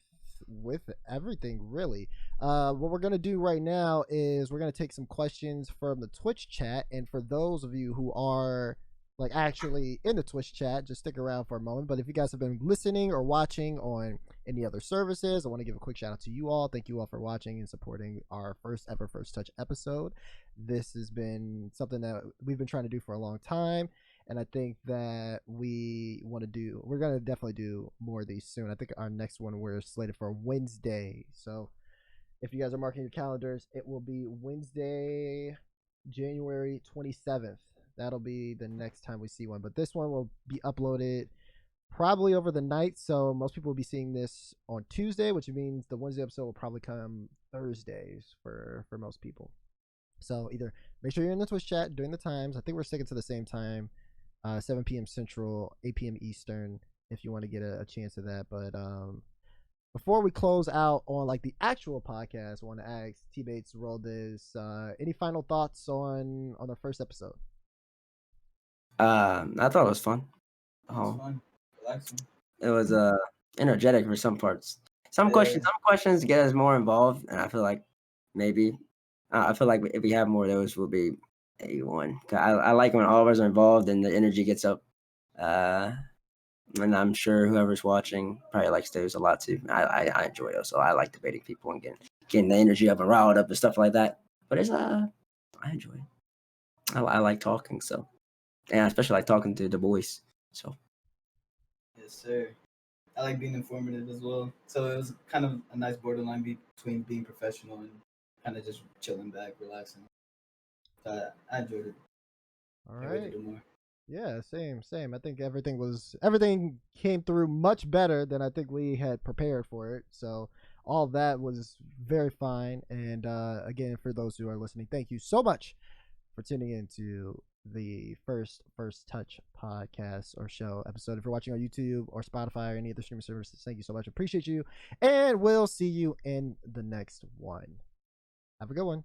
everything really. What we're gonna do right now is we're gonna take some questions from the Twitch chat, and for those of you who are like actually in the Twitch chat, just stick around for a moment. But if you guys have been listening or watching on any other services, I want to give a quick shout out to you all. Thank you all for watching and supporting our first ever First Touch episode. This has been something that we've been trying to do for a long time, and I think that we're going to definitely do more of these soon. I think our next one we're slated for Wednesday. So if you guys are marking your calendars, it will be Wednesday, January 27th. That'll be the next time we see one. But this one will be uploaded probably over the night. So most people will be seeing this on Tuesday, which means the Wednesday episode will probably come Thursdays for most people. So either make sure you're in the Twitch chat during the times. I think we're sticking to the same time, 7 p.m. Central, 8 p.m. Eastern, if you want to get a chance of that. But before we close out on like the actual podcast, I want to ask T-Bates, Roldes, any final thoughts on the first episode?
I thought it was fun.
It was fun, relaxing.
It was energetic for some parts. Some
Yeah.
questions get us more involved, and I feel like maybe I feel like if we have more of those, we'll be A1. I like when all of us are involved and the energy gets up. And I'm sure whoever's watching probably likes those a lot too. I enjoy those, so I like debating people and getting the energy up and riled up and stuff like that. But it's I enjoy it. I like talking, so. And I especially like talking to the boys. So
Yes, sir. I like being informative as well. So it was kind of a nice borderline between being professional and kind of just chilling back, relaxing. So I enjoyed it.
All
Can't wait to
right.
do more.
Yeah, same. I think everything came through much better than I think we had prepared for it. So all that was very fine. And again, for those who are listening, thank you so much for tuning in to the first Touch podcast or show episode. If you're watching on YouTube or Spotify or any other streaming services, thank you so much. Appreciate you. And we'll see you in the next one. Have a good one.